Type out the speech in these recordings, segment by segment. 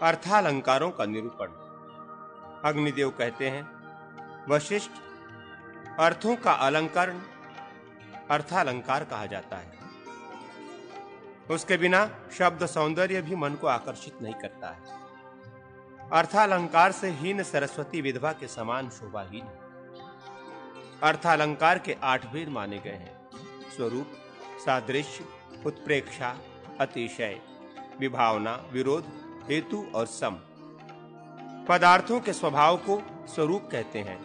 अर्थालंकारों का निरूपण। अग्निदेव कहते हैं, वशिष्ठ, अर्थों का अलंकरण अर्थालंकार कहा जाता है। उसके बिना शब्द सौंदर्य भी मन को आकर्षित नहीं करता है। अर्थालंकार से हीन सरस्वती विधवा के समान शोभाहीन है। अर्थालंकार के 8 भेद माने गए हैं: स्वरूप, सादृश्य, उत्प्रेक्षा, अतिशय, विभावना, विरोध, हेतु और सम। पदार्थों के स्वभाव को स्वरूप कहते हैं।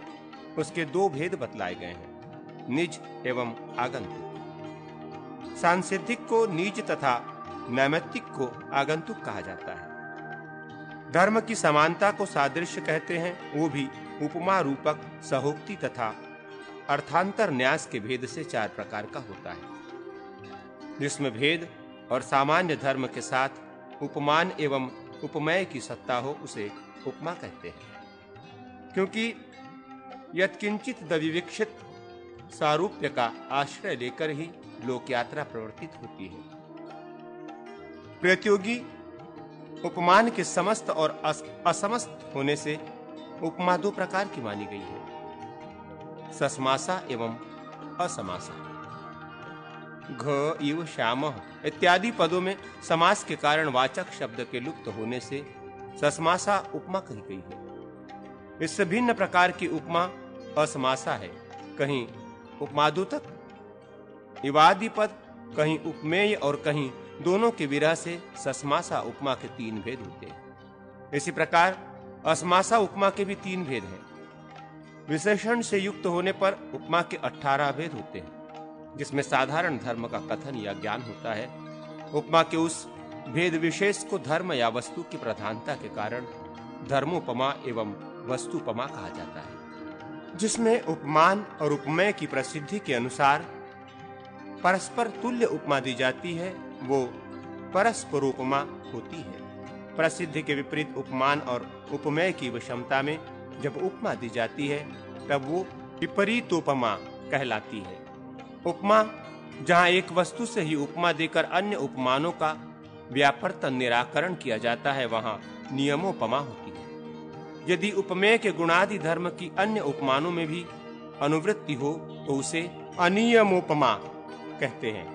उसके 2 भेद बतलाए गए हैं: निज एवं आगंतुक। सांसिद्धिक को निज तथा नैमित्तिक को आगंतुक कहा जाता है। धर्म की समानता को सादृश्य कहते हैं। वो भी उपमा रूपक सहोक्ति तथा अर्थांतर न्यास के भेद से 4 प्रकार का होता है। जिसमें भेद और सामान्य धर्म के साथ उपमान एवं उपमेय की सत्ता हो, उसे उपमा कहते हैं। क्योंकि यत्किंचित विविक्षित सारूप्य का आश्रय लेकर ही लोक यात्रा प्रवर्तित होती है। प्रतियोगी उपमान के समस्त और असमस्त होने से उपमा 2 प्रकार की मानी गई है: सस्मासा एवं असमासा। घ, इव, श्याम इत्यादि पदों में समास के कारण वाचक शब्द के लुप्त होने से सस्मासा उपमा कही गई है। इससे भिन्न प्रकार की उपमा असमासा है। कहीं उपमादुतक, इवादि पद, कहीं उपमेय और कहीं दोनों के विरह से सस्मासा उपमा के 3 भेद होते हैं। इसी प्रकार असमासा उपमा के भी 3 भेद हैं। विशेषण से युक्त होने पर उपमा के 18 भेद होते हैं, जिसमें साधारण धर्म का कथन या ज्ञान होता है। उपमा के उस भेद विशेष को धर्म या वस्तु की प्रधानता के कारण धर्मोपमा एवं वस्तुपमा कहा जाता है। जिसमें उपमान और उपमेय की प्रसिद्धि के अनुसार परस्पर तुल्य उपमा दी जाती है, वो परस्परोपमा होती है। प्रसिद्धि के विपरीत उपमान और उपमेय की विषमता में जब उपमा दी जाती है, तब वो विपरीतोपमा कहलाती है। उपमा जहां एक वस्तु से ही उपमा देकर अन्य उपमानों का व्यापर्तन निराकरण किया जाता है, वहां नियमोपमा होती है। यदि उपमेय के गुणादि धर्म की अन्य उपमानों में भी अनुवृत्ति हो, तो उसे अनियमोपमा कहते हैं।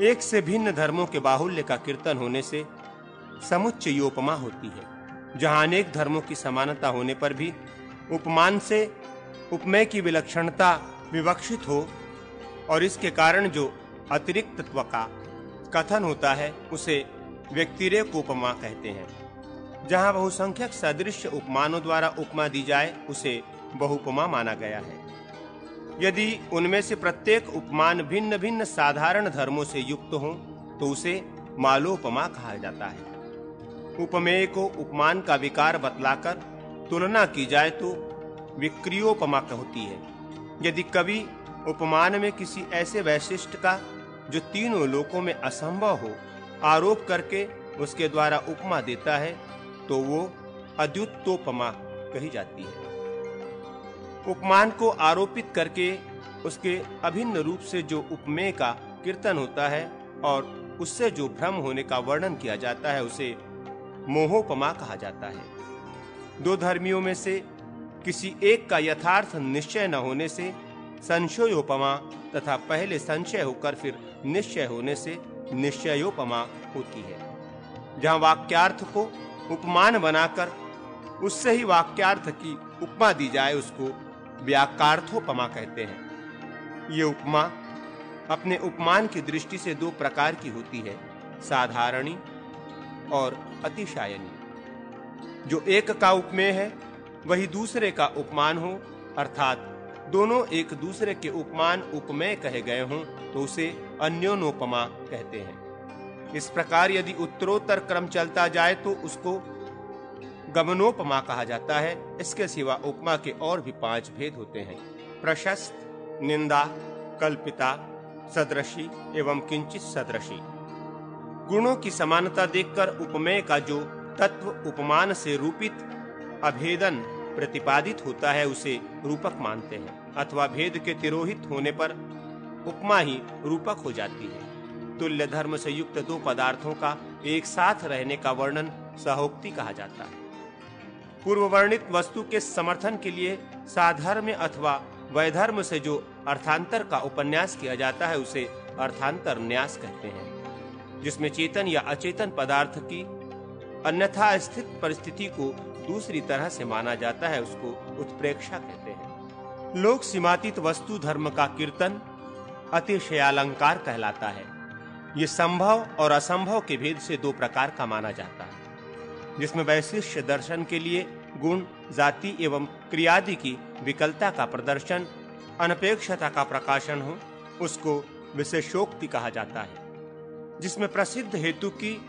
एक से भिन्न धर्मों के बाहुल्य का कीर्तन होने से समुच्चयोपमा होती है। जहां अनेक धर्मों की समानता होने पर भी उपमान से उपमेय की विलक्षणता विवक्षित हो और इसके कारण जो अतिरिक्तत्व का कथन होता है, उसे व्यक्तिरेकोपमा कहते हैं। जहां बहुसंख्यक सदृश उपमानों द्वारा उपमा दी जाए, उसे बहुपमा माना गया है। यदि उनमें से प्रत्येक उपमान भिन्न भिन्न साधारण धर्मों से युक्त हो, तो उसे मालोपमा कहा जाता है। उपमेय को उपमान का विकार बतलाकर तुलना की जाए तो विक्रियोपमा होती है। यदि कवि उपमान में किसी ऐसे वैशिष्ट का जो तीनों लोकों में असंभव हो आरोप करके उसके द्वारा उपमा देता है, तो वो अद्युत्तोपमा कही जाती है। उपमान को आरोपित करके उसके अभिन्न रूप से जो उपमेय का कीर्तन होता है और उससे जो भ्रम होने का वर्णन किया जाता है, उसे मोहोपमा कहा जाता है। 2 धर्मियों में से किसी एक का यथार्थ निश्चय न होने से संशयोपमा तथा पहले संशय होकर फिर निश्चय होने से निश्चयोपमा होती है। जहां वाक्यार्थ को उपमान बनाकर उससे ही वाक्यार्थ की उपमा दी जाए, उसको व्याकार्थोपमा कहते हैं। ये उपमा अपने उपमान की दृष्टि से 2 प्रकार की होती है: साधारणी और अतिशायनी। जो एक का उपमेय है, वही दूसरे का उपमान हो, अर्थात दोनों एक दूसरे के उपमान उपमेय कहे गए हों, तो उसे अन्योनोपमा कहते हैं। इस प्रकार यदि उत्तरोत्तर क्रम चलता जाए तो उसको गमनोपमा कहा जाता है। इसके सिवा उपमा के और भी 5 भेद होते हैं: प्रशस्त, निंदा, कल्पिता, सदृशी एवं किंचित सदृशी। गुणों की समानता देखकर उपमेय का जो तत्व उपमान से रूपित अभेदन प्रतिपादित होता है, उसे रूपक मानते हैं, अथवा भेद के तिरोहित होने पर उपमा ही रूपक हो जाती है। तुल्य धर्म से युक्त 2 पदार्थों का एक साथ रहने का वर्णन सहोक्ति कहा जाता है। पूर्व वर्णित वस्तु के समर्थन के लिए साधर्म अथवा वैधर्म से जो अर्थांतर का उपन्यास किया जाता है उसे अर्थांतर न्यास कहते हैं, जिसमें चेतन या अचेतन पदार्थ की अन्यथा स्थित परिस्थिति को दूसरी तरह से माना जाता है, उसको उत्प्रेक्षा कहते हैं। लोक सीमातीत वस्तु धर्म का कीर्तन अतिशयालंकार कहलाता है। ये संभव और असंभव के भेद से दो प्रकार का माना जाता है, जिसमें वैशिष्ट दर्शन के लिए गुण, जाति एवं क्रियादि की विकलता का प्रदर्शन, अनपेक्षता का प्रकाशन हो, उसको विशेषोक्ति कहा जाता है। जिसमें प्रसिद्ध हेतु की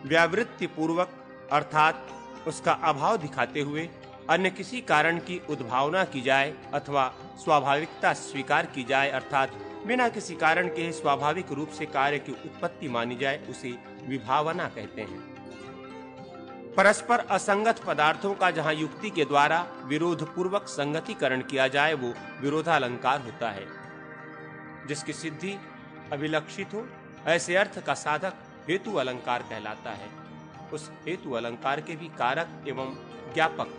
व्यावृत्ति पूर्वक अर्थात उसका अभाव दिखाते हुए अन्य किसी कारण की उद्भावना की जाए अथवा स्वाभाविकता स्वीकार की जाए, अर्थात बिना किसी कारण के स्वाभाविक रूप से कार्य की उत्पत्ति मानी जाए, उसे विभावना कहते हैं। परस्पर असंगत पदार्थों का जहां युक्ति के द्वारा विरोध पूर्वक संगतिकरण किया जाए वो विरोधालंकार होता है। जिसकी सिद्धि अभिलक्षित हो ऐसे अर्थ का साधक हेतु अलंकार कहलाता है। उस हेतु अलंकार के भी कारक एवं ज्ञापक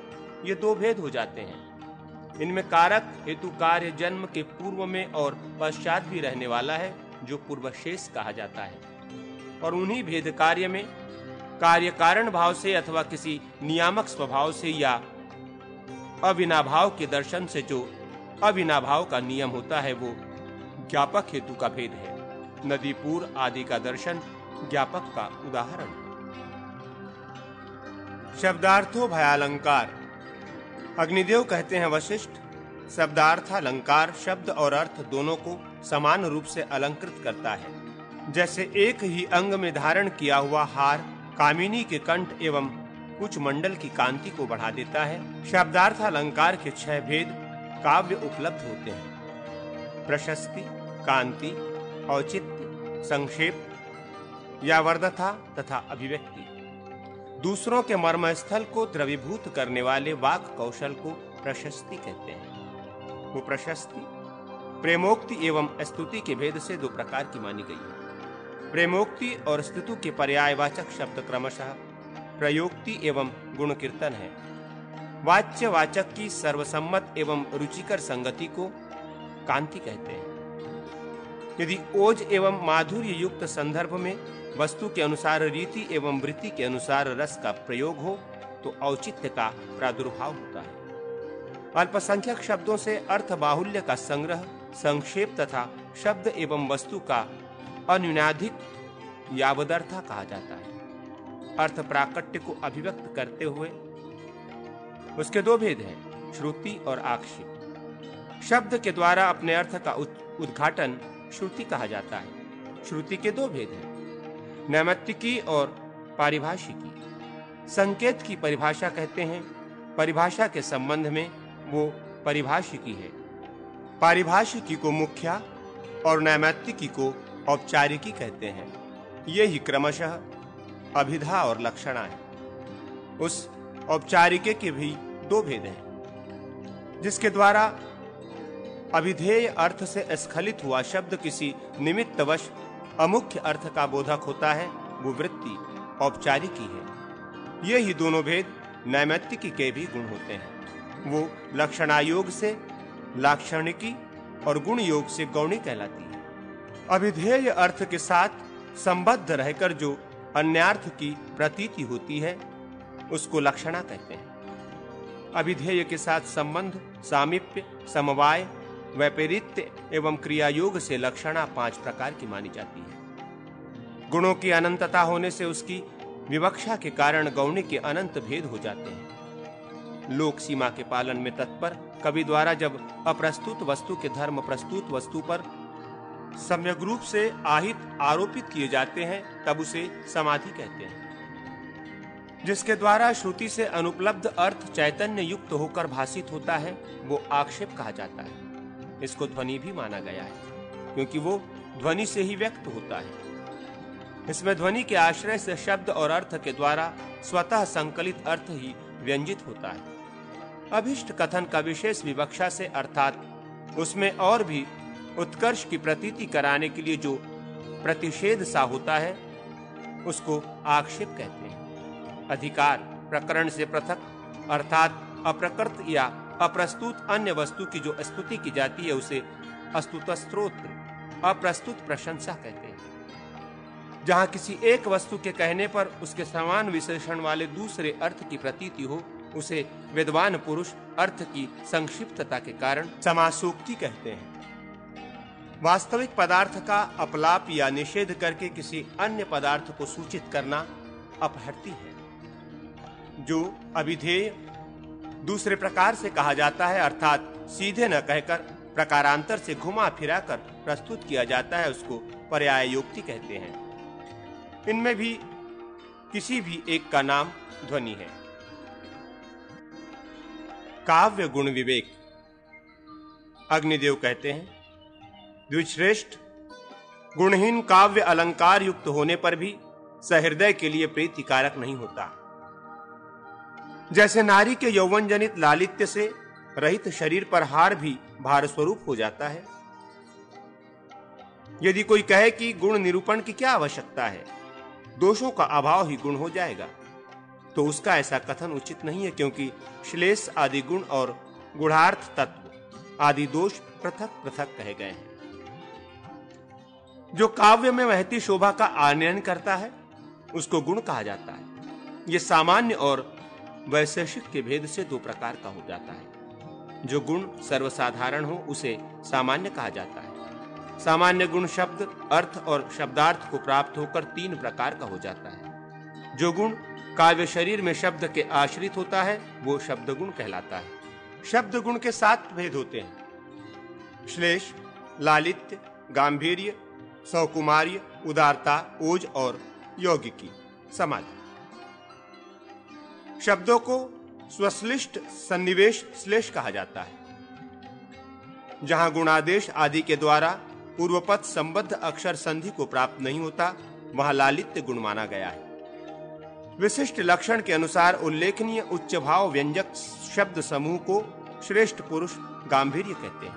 ये दो भेद हो जाते हैं। इनमें कारक हेतु कार्य जन्म के पूर्व में और पश्चात भी रहने वाला है, जो पूर्वशेष कहा जाता है, और उन्हीं भेद कार्य में कार्य कारण भाव से अथवा किसी नियामक स्वभाव से या अविनाभाव के दर्शन से जो अविनाभाव का नियम होता है वो ज्ञापक हेतु का भेद है। नदीपुर आदि का दर्शन ज्ञापक का उदाहरण है। शब्दार्थो भयालंकार। अग्निदेव कहते हैं वशिष्ठ, शब्दार्थालंकार शब्द और अर्थ दोनों को समान रूप से अलंकृत करता है। जैसे एक ही अंग में धारण किया हुआ हार कामिनी के कंठ एवं कुछ मंडल की कांति को बढ़ा देता है। शब्दार्थालंकार के 6 भेद काव्य उपलब्ध होते हैं: प्रशस्ति, कांति, औचित्य, संक्षेप, यावर्थता तथा अभिव्यक्ति। दूसरों के मर्मस्थल को द्रवीभूत करने वाले वाक कौशल को प्रशस्ति कहते हैं। वो प्रशस्ति प्रेमोक्ति एवं स्तुति के भेद से दो प्रकार की मानी गई है। प्रेमोक्ति और स्तुति के पर्यायवाचक शब्द क्रमशः प्रयोक्ति एवं गुण कीर्तन है। वाच्य वाचक की सर्वसम्मत एवं रुचिकर संगति को कांति कहते हैं। यदि ओज एवं माधुर्य युक्त संदर्भ में वस्तु के अनुसार रीति एवं वृत्ति के अनुसार रस का प्रयोग हो तो औचित्य का प्रादुर्भाव होता है। अल्पसंख्यक शब्दों से अर्थ बाहुल्य का संग्रह, संक्षेप तथा शब्द एवं वस्तु का अन्यूनाधिक यावदर्था कहा जाता है। अर्थ प्राकट्य को अभिव्यक्त करते हुए उसके दो भेद हैं, श्रुति और आक्षेप। शब्द के द्वारा अपने अर्थ का उद्घाटन श्रुति कहा जाता है। श्रुति के दो भेद हैं, नैमित्तिकी और पारिभाषिकी। संकेत की परिभाषा कहते हैं, परिभाषा के संबंध में वो परिभाषिकी है। पारिभाषिकी को मुख्या और नैमित्तिकी को औपचारिकी कहते हैं। ये ही क्रमशः अभिधा और लक्षणा है। उस औपचारिके के भी दो भेद हैं, जिसके द्वारा अभिधेय अर्थ से स्खलित हुआ शब्द किसी निमित्तवश अमुख्य अर्थ का बोधक होता है, वो वृत्ति औपचारिकी है। ये ही दोनों भेद नैमित्तिकी के भी गुण होते हैं। वो लक्षणायोग से लाक्षणिकी और गुण योग से गौणी कहलाती है। अभिधेय अर्थ के साथ संबद्ध रहकर जो अन्यार्थ की प्रतीति होती है उसको लक्षणा कहते हैं। अभिधेय के साथ संबंध, सामीप्य, समवाय, वैपरीत्य एवं क्रिया योग से लक्षणा 5 प्रकार की मानी जाती है। गुणों की अनंतता होने से उसकी विवक्षा के कारण गौणी के अनंत भेद हो जाते हैं। लोक सीमा के पालन में तत्पर कवि द्वारा जब अप्रस्तुत वस्तु के धर्म प्रस्तुत वस्तु पर सम्यक रूप से आहित आरोपित किए जाते हैं तब उसे समाधि कहते हैं। जिसके द्वारा श्रुति से अनुपलब्ध अर्थ चैतन्य युक्त होकर भाषित होता है वो आक्षेप कहा जाता है। इसको ध्वनि भी माना गया है क्योंकि वो ध्वनि से ही व्यक्त होता है। इसमें ध्वनि के आश्रय से शब्द और अर्थ के द्वारा स्वतः संकलित अर्थ ही व्यंजित होता है। अभिष्ट कथन का विशेष विवक्षा से अर्थात उसमें और भी उत्कर्ष की प्रतीति कराने के लिए जो प्रतिषेध सा होता है उसको आक्षेप कहते हैं। अधिकार प्रकरण से पृथक अर्थात अप्रकृत या अप्रस्तुत अन्य वस्तु की जो स्तुति की जाती है उसे अस्तुत स्तोत्र, अप्रस्तुत प्रशंसा कहते हैं। जहां किसी एक वस्तु के कहने पर उसके समान विशेषण वाले दूसरे अर्थ की प्रतीति हो उसे विद्वान पुरुष अर्थ की संक्षिप्तता के कारण समासोक्ति कहते हैं। वास्तविक पदार्थ का अपलाप या निषेध करके किसी अन्य पदार्थ को सूचित करना अपहर्ति है। जो अभिधेय दूसरे प्रकार से कहा जाता है अर्थात सीधे न कहकर प्रकारांतर से घुमा फिराकर प्रस्तुत किया जाता है उसको पर्यायोक्ति कहते हैं। इनमें भी किसी भी एक का नाम ध्वनि है। काव्य गुण विवेक। अग्निदेव कहते हैं, द्विश्रेष्ठ गुणहीन काव्य अलंकार युक्त होने पर भी सहृदय के लिए प्रीतिकारक नहीं होता। जैसे नारी के यौवन जनित लालित्य से रहित शरीर पर हार भी भार स्वरूप हो जाता है। यदि कोई कहे कि गुण निरूपण की क्या आवश्यकता है, दोषों का अभाव ही गुण हो जाएगा, तो उसका ऐसा कथन उचित नहीं है, क्योंकि श्लेष आदि गुण और गुणार्थ तत्व आदि दोष पृथक पृथक कहे गए हैं। जो काव्य में वहती शोभा का आनयन करता है उसको गुण कहा जाता है। यह सामान्य और वैशेषिक के भेद से दो प्रकार का हो जाता है। जो गुण सर्वसाधारण हो उसे सामान्य कहा जाता है। सामान्य गुण शब्द, अर्थ और शब्दार्थ को प्राप्त होकर तीन प्रकार का हो जाता है। जो गुण काव्य शरीर में शब्द के आश्रित होता है वो शब्द गुण कहलाता है। शब्द गुण के 7 भेद होते हैं: श्लेष, लालित्य, गांभीर्य, सौकुमार्य, उदारता, ओज और यौगिकी समाधि। शब्दों को स्वश्लिष्ट सन्निवेश श्लेष कहा जाता है। जहां गुणादेश आदि के द्वारा पूर्वपद संबद्ध अक्षर संधि को प्राप्त नहीं होता वहां लालित्य गुण माना गया है। विशिष्ट लक्षण के अनुसार उल्लेखनीय उच्च भाव व्यंजक शब्द समूह को श्रेष्ठ पुरुष गांभीर्य कहते हैं।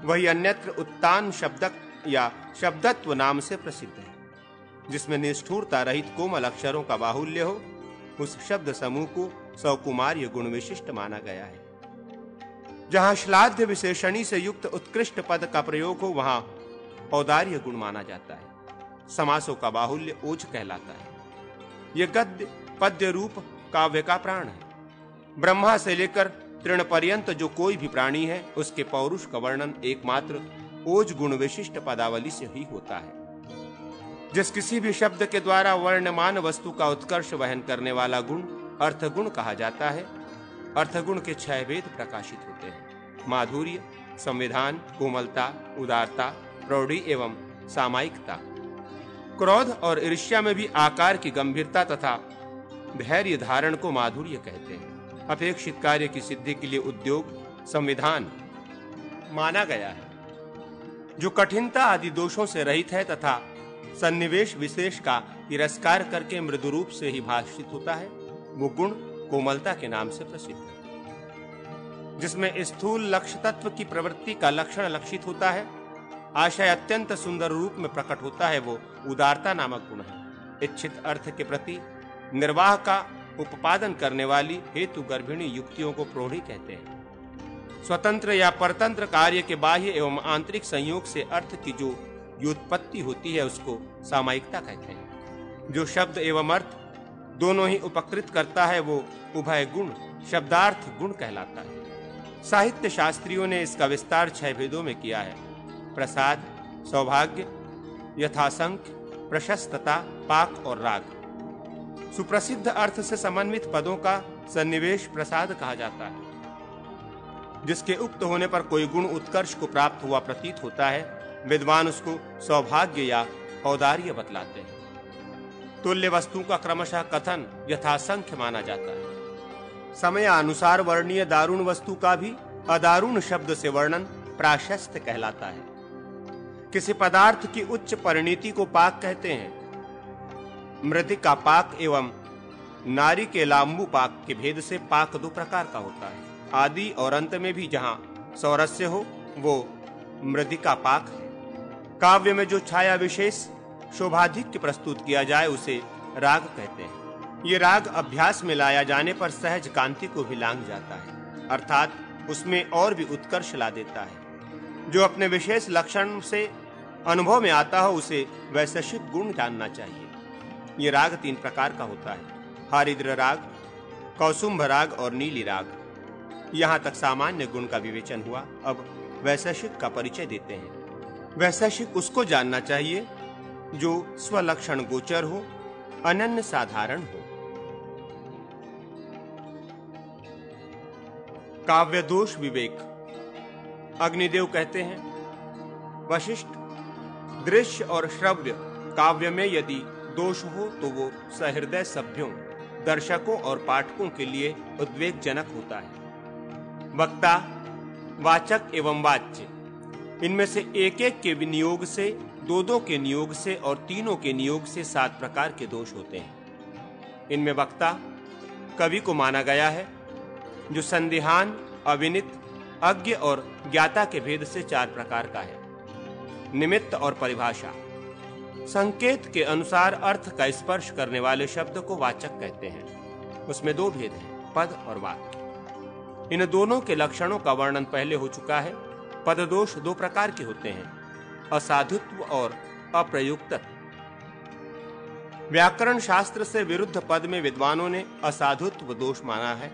वही अन्यत्र उत्तान शब्दक या शब्दत्व नाम से प्रसिद्ध है। जिसमें निष्ठुरता रहित कोमल अक्षरों का बाहुल्य हो उस शब्द समूह को सौकुमार्य गुण विशिष्ट माना गया है। जहां श्लाघ्य विशेषणी से युक्त उत्कृष्ट पद का प्रयोग हो वहां औदार्य गुण माना जाता है। समासों का बाहुल्य ओज कहलाता है। यह गद्य पद्य रूप काव्य का प्राण है। ब्रह्मा से लेकर तृण पर्यंत जो कोई भी प्राणी है उसके पौरुष का वर्णन एकमात्र ओज गुण विशिष्ट पदावली से ही होता है। जिस किसी भी शब्द के द्वारा वर्णमान वस्तु का उत्कर्ष वहन करने वाला गुण अर्थगुण कहा जाता है। अर्थगुण के 6 भेद प्रकाशित होते हैं: माधुर्य, संविधान, कोमलता, उदारता, प्रौढ़ी एवं सामायिकता। क्रोध और ईर्ष्या में भी आकार की गंभीरता तथा धैर्य धारण को माधुर्य कहते हैं। अपेक्षित कार्य की सिद्धि के लिए उद्योग संविधान माना गया है। जो कठिनता आदि दोषों से रहित है तथा सन्निवेश विशेष का तिरस्कार करके मृदु रूप से ही भाषित होता है वो गुण कोमलता के नाम से प्रसिद्ध है। जिसमें स्थूल लक्ष्य तत्व की प्रवृत्ति का लक्षण लक्षित होता है, आशय अत्यंत सुंदर रूप में प्रकट होता है, वो उदारता नामक गुण है। इच्छित अर्थ के प्रति निर्वाह का उपादन करने वाली हेतु गर्भिणी युक्तियों को प्रौढ़ी कहते हैं। स्वतंत्र या परतंत्र कार्य के बाह्य एवं आंतरिक संयोग से अर्थ की जो व्युत्पत्ति होती है उसको सामायिकता कहते हैं। जो शब्द एवं अर्थ दोनों ही उपकृत करता है वो उभय गुण शब्दार्थ गुण कहलाता है। साहित्य शास्त्रियों ने इसका विस्तार 6 भेदों में किया है: प्रसाद, सौभाग्य, यथासंख्य, प्रशस्तता, पाक और राग। सुप्रसिद्ध अर्थ से समन्वित पदों का सन्निवेश प्रसाद कहा जाता है। जिसके उक्त होने पर कोई गुण उत्कर्ष को प्राप्त हुआ प्रतीत होता है, विद्वान उसको सौभाग्य या औदार्य बतलाते हैं। तुल्य वस्तु का क्रमशः कथन यथासंख्य माना जाता है। समय अनुसार वर्णीय दारुण वस्तु का भी अदारुण शब्द से वर्णन प्राशस्त कहलाता है। किसी पदार्थ की उच्च परिणति को पाक कहते हैं। मृतिका पाक एवं नारी के लांबू पाक के भेद से पाक 2 प्रकार का होता है। आदि और अंत में भी जहां सौरस्य हो वो मृतिका पाक है। काव्य में जो छाया विशेष शोभाधिक्य प्रस्तुत किया जाए उसे राग कहते हैं। ये राग अभ्यास में लाया जाने पर सहज कांति को भी लांघ जाता है, अर्थात उसमें और भी उत्कर्ष ला देता है। जो अपने विशेष लक्षण से अनुभव में आता हो उसे वैशेषिक गुण जानना चाहिए। ये राग 3 प्रकार का होता है: हरिद्र राग, कौसुंभ राग और नीली राग। यहाँ तक सामान्य गुण का विवेचन हुआ। अब वैशेषिक का परिचय देते हैं। वैशेषिक उसको जानना चाहिए जो स्वलक्षण गोचर हो, अनन्य साधारण हो। काव्य दोष विवेक। अग्निदेव कहते हैं, वशिष्ठ, दृश्य और श्रव्य काव्य में यदि दोष हो तो वो सहृदय सभ्यों, दर्शकों और पाठकों के लिए उद्वेगजनक होता है। वक्ता, वाचक एवं वाच्य, इनमें से एक एक के विनियोग से, दो दो के नियोग से और तीनों के नियोग से 7 प्रकार के दोष होते हैं। इनमें वक्ता कवि को माना गया है, जो संदेहान, अविनित, अज्ञ और ज्ञाता के भेद से 4 प्रकार का है। निमित्त और परिभाषा। संकेत के अनुसार अर्थ का स्पर्श करने वाले शब्द को वाचक कहते हैं। उसमें 2 भेद हैं, पद और वाक्य। इन दोनों के लक्षणों का वर्णन पहले हो चुका है। पद दोष 2 प्रकार के होते हैं, असाधुत्व और अप्रयुक्तत्व। व्याकरण शास्त्र से विरुद्ध पद में विद्वानों ने असाधुत्व दोष माना है।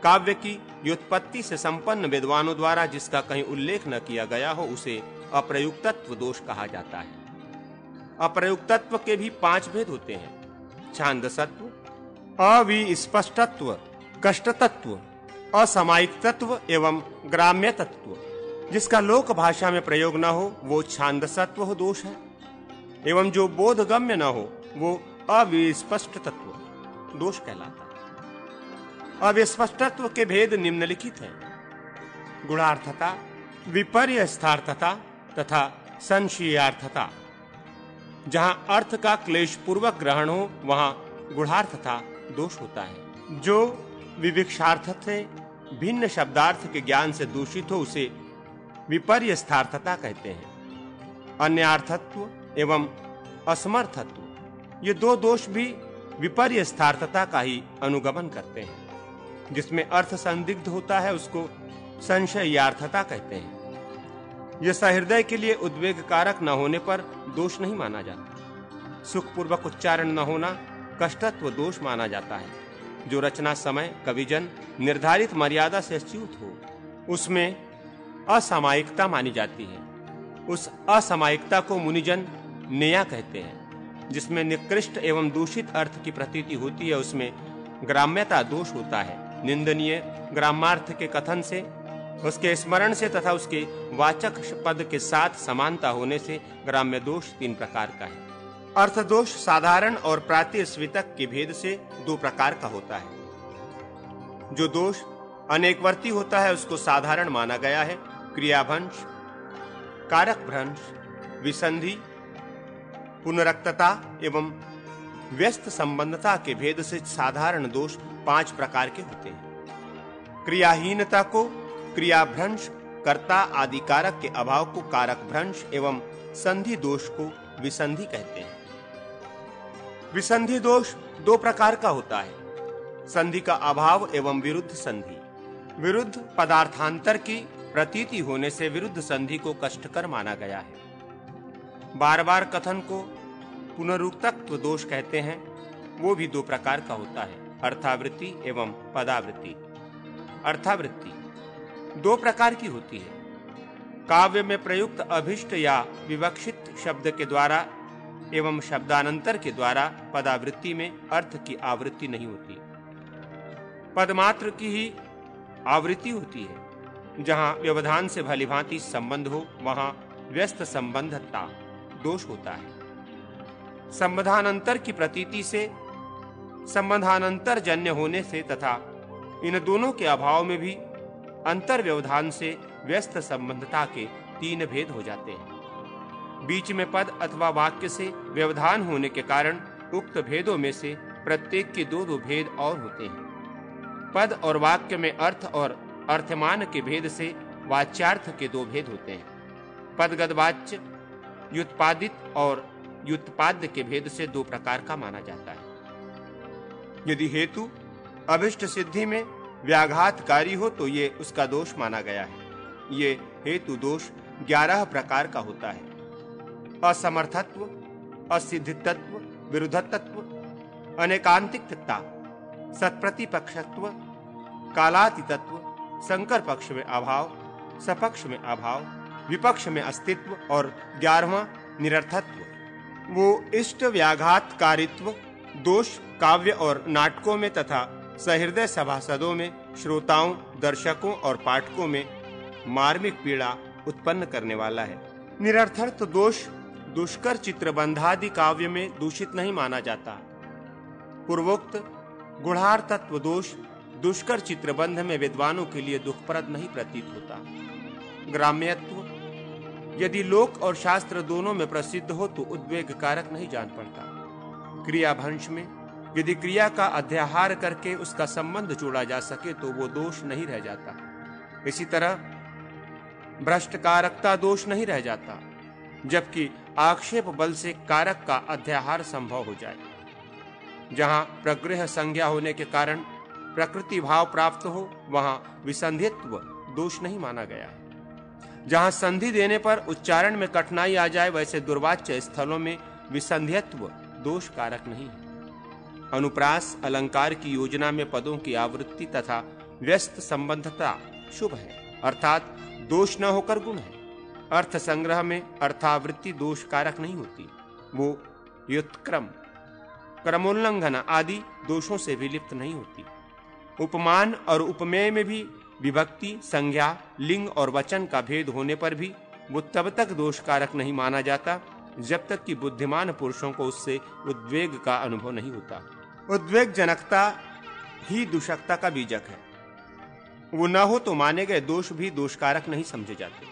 काव्य की व्युत्पत्ति से संपन्न विद्वानों द्वारा जिसका कहीं उल्लेख न किया गया हो उसे अप्रयुक्तत्व दोष कहा जाता है। अप्रयुक्तत्व के भी 5 भेद होते हैं: छांदसत्व, अविस्पष्टत्व, कष्टतत्व, असामायिकतत्व एवं ग्राम्य तत्व। जिसका लोक भाषा में प्रयोग न हो वो छांदसत्व दोष है, एवं जो बोधगम्य न हो वो अविस्पष्ट तत्व दोष कहलाता है। अविस्पष्टत्व के भेद निम्नलिखित हैं: गुणार्थता, विपर्यस्थार्थता तथा संशयार्थता। जहां अर्थ का क्लेश पूर्वक ग्रहण हो वहां गुणार्थता दोष होता है। जो विविक्षार्थ से भिन्न शब्दार्थ के ज्ञान से दूषित हो उसे विपर्यस्थार्थता कहते हैं। अन्यार्थत्व एवं असमर्थत्व, ये 2 दोष भी विपर्यस्थार्थता का ही अनुगमन करते हैं। जिसमें अर्थ संदिग्ध होता है उसको संशयार्थता कहते हैं। यह सहृदय के लिए उद्वेग कारक न होने पर दोष नहीं माना जाता। सुखपूर्वक उच्चारण न होना कष्टत्व दोष माना जाता है। जो रचना समय कविजन निर्धारित मर्यादा से च्युत हो उसमें असामायिकता मानी जाती है। उस असामायिकता को मुनिजन नेया कहते हैं। जिसमें निकृष्ट एवं दूषित अर्थ की प्रतीति होती है उसमें ग्राम्यता दोष होता है। निंदनीय ग्रामार्थ के कथन से, उसके स्मरण से तथा उसके वाचक पद के साथ समानता होने से ग्राम्य दोष 3 प्रकार का है। अर्थ दोष साधारण और प्रातिस्वितक के भेद से 2 प्रकार का होता है। जो दोष अनेकवर्ती होता है उसको साधारण माना गया है। क्रियाभ्रंश, कारक भ्रंश, विसंधि, पुनरक्तता एवं व्यस्त संबंधता के भेद से साधारण दोष 5 प्रकार के होते हैं। क्रियाहीनता को क्रियाभ्रंश, कर्ता आदि कारक के अभाव को कारक भ्रंश एवं संधि दोष को विसंधि कहते हैं। विसंधि दोष 2 प्रकार का होता है: संधि का अभाव एवं विरुद्ध संधि। विरुद्ध पदार्थांतर की प्रतीति होने से विरुद्ध संधि को कष्टकर माना गया है। बार बार कथन को पुनरुक्तत्व दोष कहते हैं। वो भी 2 प्रकार का होता है: अर्थावृत्ति एवं पदावृत्ति। अर्थावृत्ति 2 प्रकार की होती है। काव्य में प्रयुक्त अभिष्ट या विवक्षित शब्द के द्वारा एवं शब्दानंतर के द्वारा पदावृत्ति में अर्थ की आवृत्ति नहीं होती। पदमात्र की ही आवृत्ति होती है। जहां व्यवधान से भलीभांति संबंध हो वहां व्यस्त संबंधता दोष होता है। संबंधानंतर की प्रतीति से, संबंधानंतर जन्य होने से तथा इन दोनों के अभाव में भी अंतर व्यवधान से व्यस्त संबंधता के 3 भेद हो जाते हैं। बीच में पद अथवा वाक्य से व्यवधान होने के कारण उक्त भेदों में से प्रत्येक के 2-2 भेद और होते हैं। पद और वाक्य में अर्थ और अर्थमान के भेद से वाच्यार्थ के 2 भेद होते हैं। पदगतवाच्य, व्युत्पादित और व्युत्पाद्य के भेद से 2 प्रकार का माना जाता है। यदि हेतु अभिष्ट सिद्धि में व्याघातकारी हो तो ये उसका दोष माना गया है। ये हेतु दोष 11 प्रकार का होता है। असमर्थत्व, असिद्धित्व, विरुद्धत्व, अनेकांतिकता, सत्प्रतिपक्षत्व, कालातीतत्व, संकर पक्ष में अभाव, सपक्ष में अभाव, विपक्ष में अस्तित्व और 11वां निरर्थत्व। वो इष्ट व्याघातकारित्व दोष काव्य और नाटकों में तथा सहृदय सभासदों में, श्रोताओं, दर्शकों और पाठकों में मार्मिक पीड़ा उत्पन्न करने वाला है। निरर्थक दोष दुष्कर चित्रबंधादि काव्य में दूषित नहीं माना जाता। पूर्वोक्त गुणार्थत्व दोष दुष्कर चित्रबंध में विद्वानों के लिए दुखप्रद नहीं प्रतीत होता। ग्राम्यत्व यदि लोक और शास्त्र दोनों में प्रसिद्ध हो तो उद्वेग कारक नहीं जान पड़ता। क्रियाभंश में यदि क्रिया का अध्याहार करके उसका संबंध जोड़ा जा सके तो वो दोष नहीं रह जाता। इसी तरह भ्रष्टकारकता दोष नहीं रह जाता, जबकि आक्षेप बल से कारक का अध्याहार संभव हो जाए। जहां प्रगृह संज्ञा होने के कारण प्रकृति भाव प्राप्त हो वहां विसंधित्व दोष नहीं माना गया है। जहां संधि देने पर उच्चारण में कठिनाई आ जाए वैसे दुर्वाच्य स्थलों में विसंध्यत्व दोष कारक नहीं है। अनुप्रास अलंकार की योजना में पदों की आवृत्ति तथा व्यस्त संबंधता शुभ है, अर्थात दोष न होकर गुण है। अर्थ संग्रह में अर्थावृत्ति दोष कारक नहीं होती, वो युत्क्रम, क्रमोल्लंघन आदि दोषों से विलिप्त नहीं होती। उपमान और उपमेय में भी विभक्ति, संज्ञा, लिंग और वचन का भेद होने पर भी वो तब तक दोष कारक नहीं माना जाता जब तक कि बुद्धिमान पुरुषों को उससे उद्वेग का अनुभव नहीं होता। उद्वेग जनकता ही दूषकता का बीजक है। वो न हो तो माने गए दोष भी दोषकारक नहीं समझे जाते।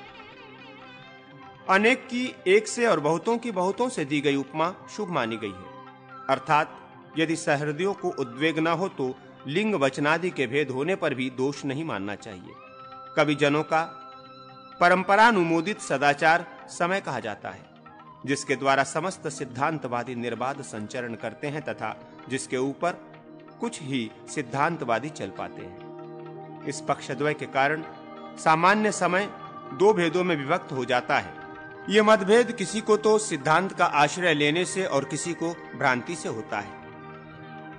अनेक की एक से और बहुतों की बहुतों से दी गई उपमा शुभ मानी गई है, अर्थात यदि सहृदयों को उद्वेग न हो तो लिंग वचनादि के भेद होने पर भी दोष नहीं मानना चाहिए। कवि जनों का परंपरानुमोदित सदाचार समय कहा जाता है, जिसके द्वारा समस्त सिद्धांतवादी निर्बाध संचरण करते हैं तथा जिसके ऊपर कुछ ही सिद्धांतवादी चल पाते हैं। इस पक्षद्वय के कारण सामान्य समय दो भेदों में विभक्त हो जाता है। यह मतभेद किसी को तो सिद्धांत का आश्रय लेने से और किसी को भ्रांति से होता है।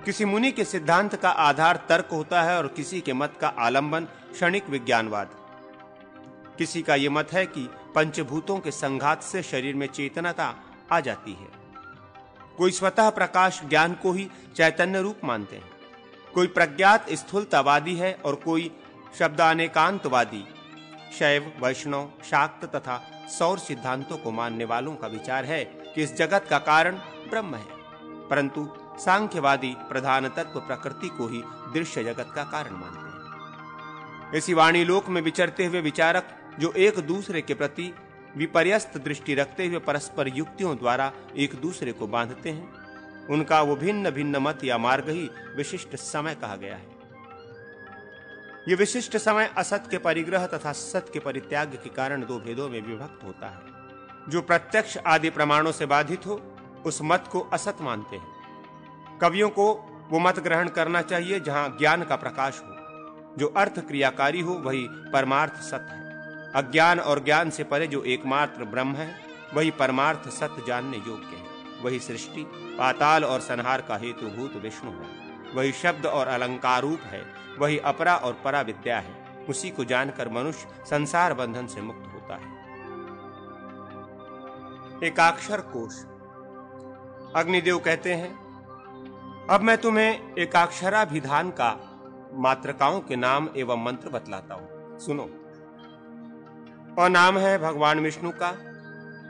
किसी मुनि के सिद्धांत का आधार तर्क होता है और किसी के मत का आलंबन क्षणिक विज्ञानवाद। किसी का यह मत है कि पंचभूतों के संघात से शरीर में चेतनता आ जाती है। कोई स्वतः प्रकाश ज्ञान को ही चैतन्य रूप मानते हैं। कोई प्रज्ञात स्थूलतावादी है और कोई शब्दानेकांतवादी। शैव, वैष्णव, शाक्त तथा सौर सिद्धांतों को मानने वालों का विचार है कि इस जगत का कारण ब्रह्म है, परंतु सांख्यवादी प्रधान तत्व प्रकृति को ही दृश्य जगत का कारण मानते हैं। इसी वाणी लोक में विचरते हुए विचारक जो एक दूसरे के प्रति विपर्यस्त दृष्टि रखते हुए परस्पर युक्तियों द्वारा एक दूसरे को बांधते हैं, उनका वो भिन्न भिन्न मत या मार्ग ही विशिष्ट समय कहा गया है। ये विशिष्ट समय असत के परिग्रह तथा सत के परित्याग के कारण दो भेदों में विभक्त होता है। जो प्रत्यक्ष आदि प्रमाणों से बाधित हो उस मत को असत मानते हैं। कवियों को वो मत ग्रहण करना चाहिए जहां ज्ञान का प्रकाश हो। जो अर्थ क्रियाकारी हो वही परमार्थ सत्य है। अज्ञान और ज्ञान से परे जो एकमात्र ब्रह्म है वही परमार्थ सत्य जानने योग्य है। वही सृष्टि, पाताल और संहार का हेतुभूत विष्णु है। वही शब्द और अलंकार रूप है। वही अपरा और परा विद्या है। उसी को जानकर मनुष्य संसार बंधन से मुक्त होता है। एकाक्षर कोश। अग्निदेव कहते हैं, अब मैं तुम्हें एकाक्षराभिधान का मात्रकाओं के नाम एवं मंत्र बतलाता हूं, सुनो। अ नाम है भगवान विष्णु का।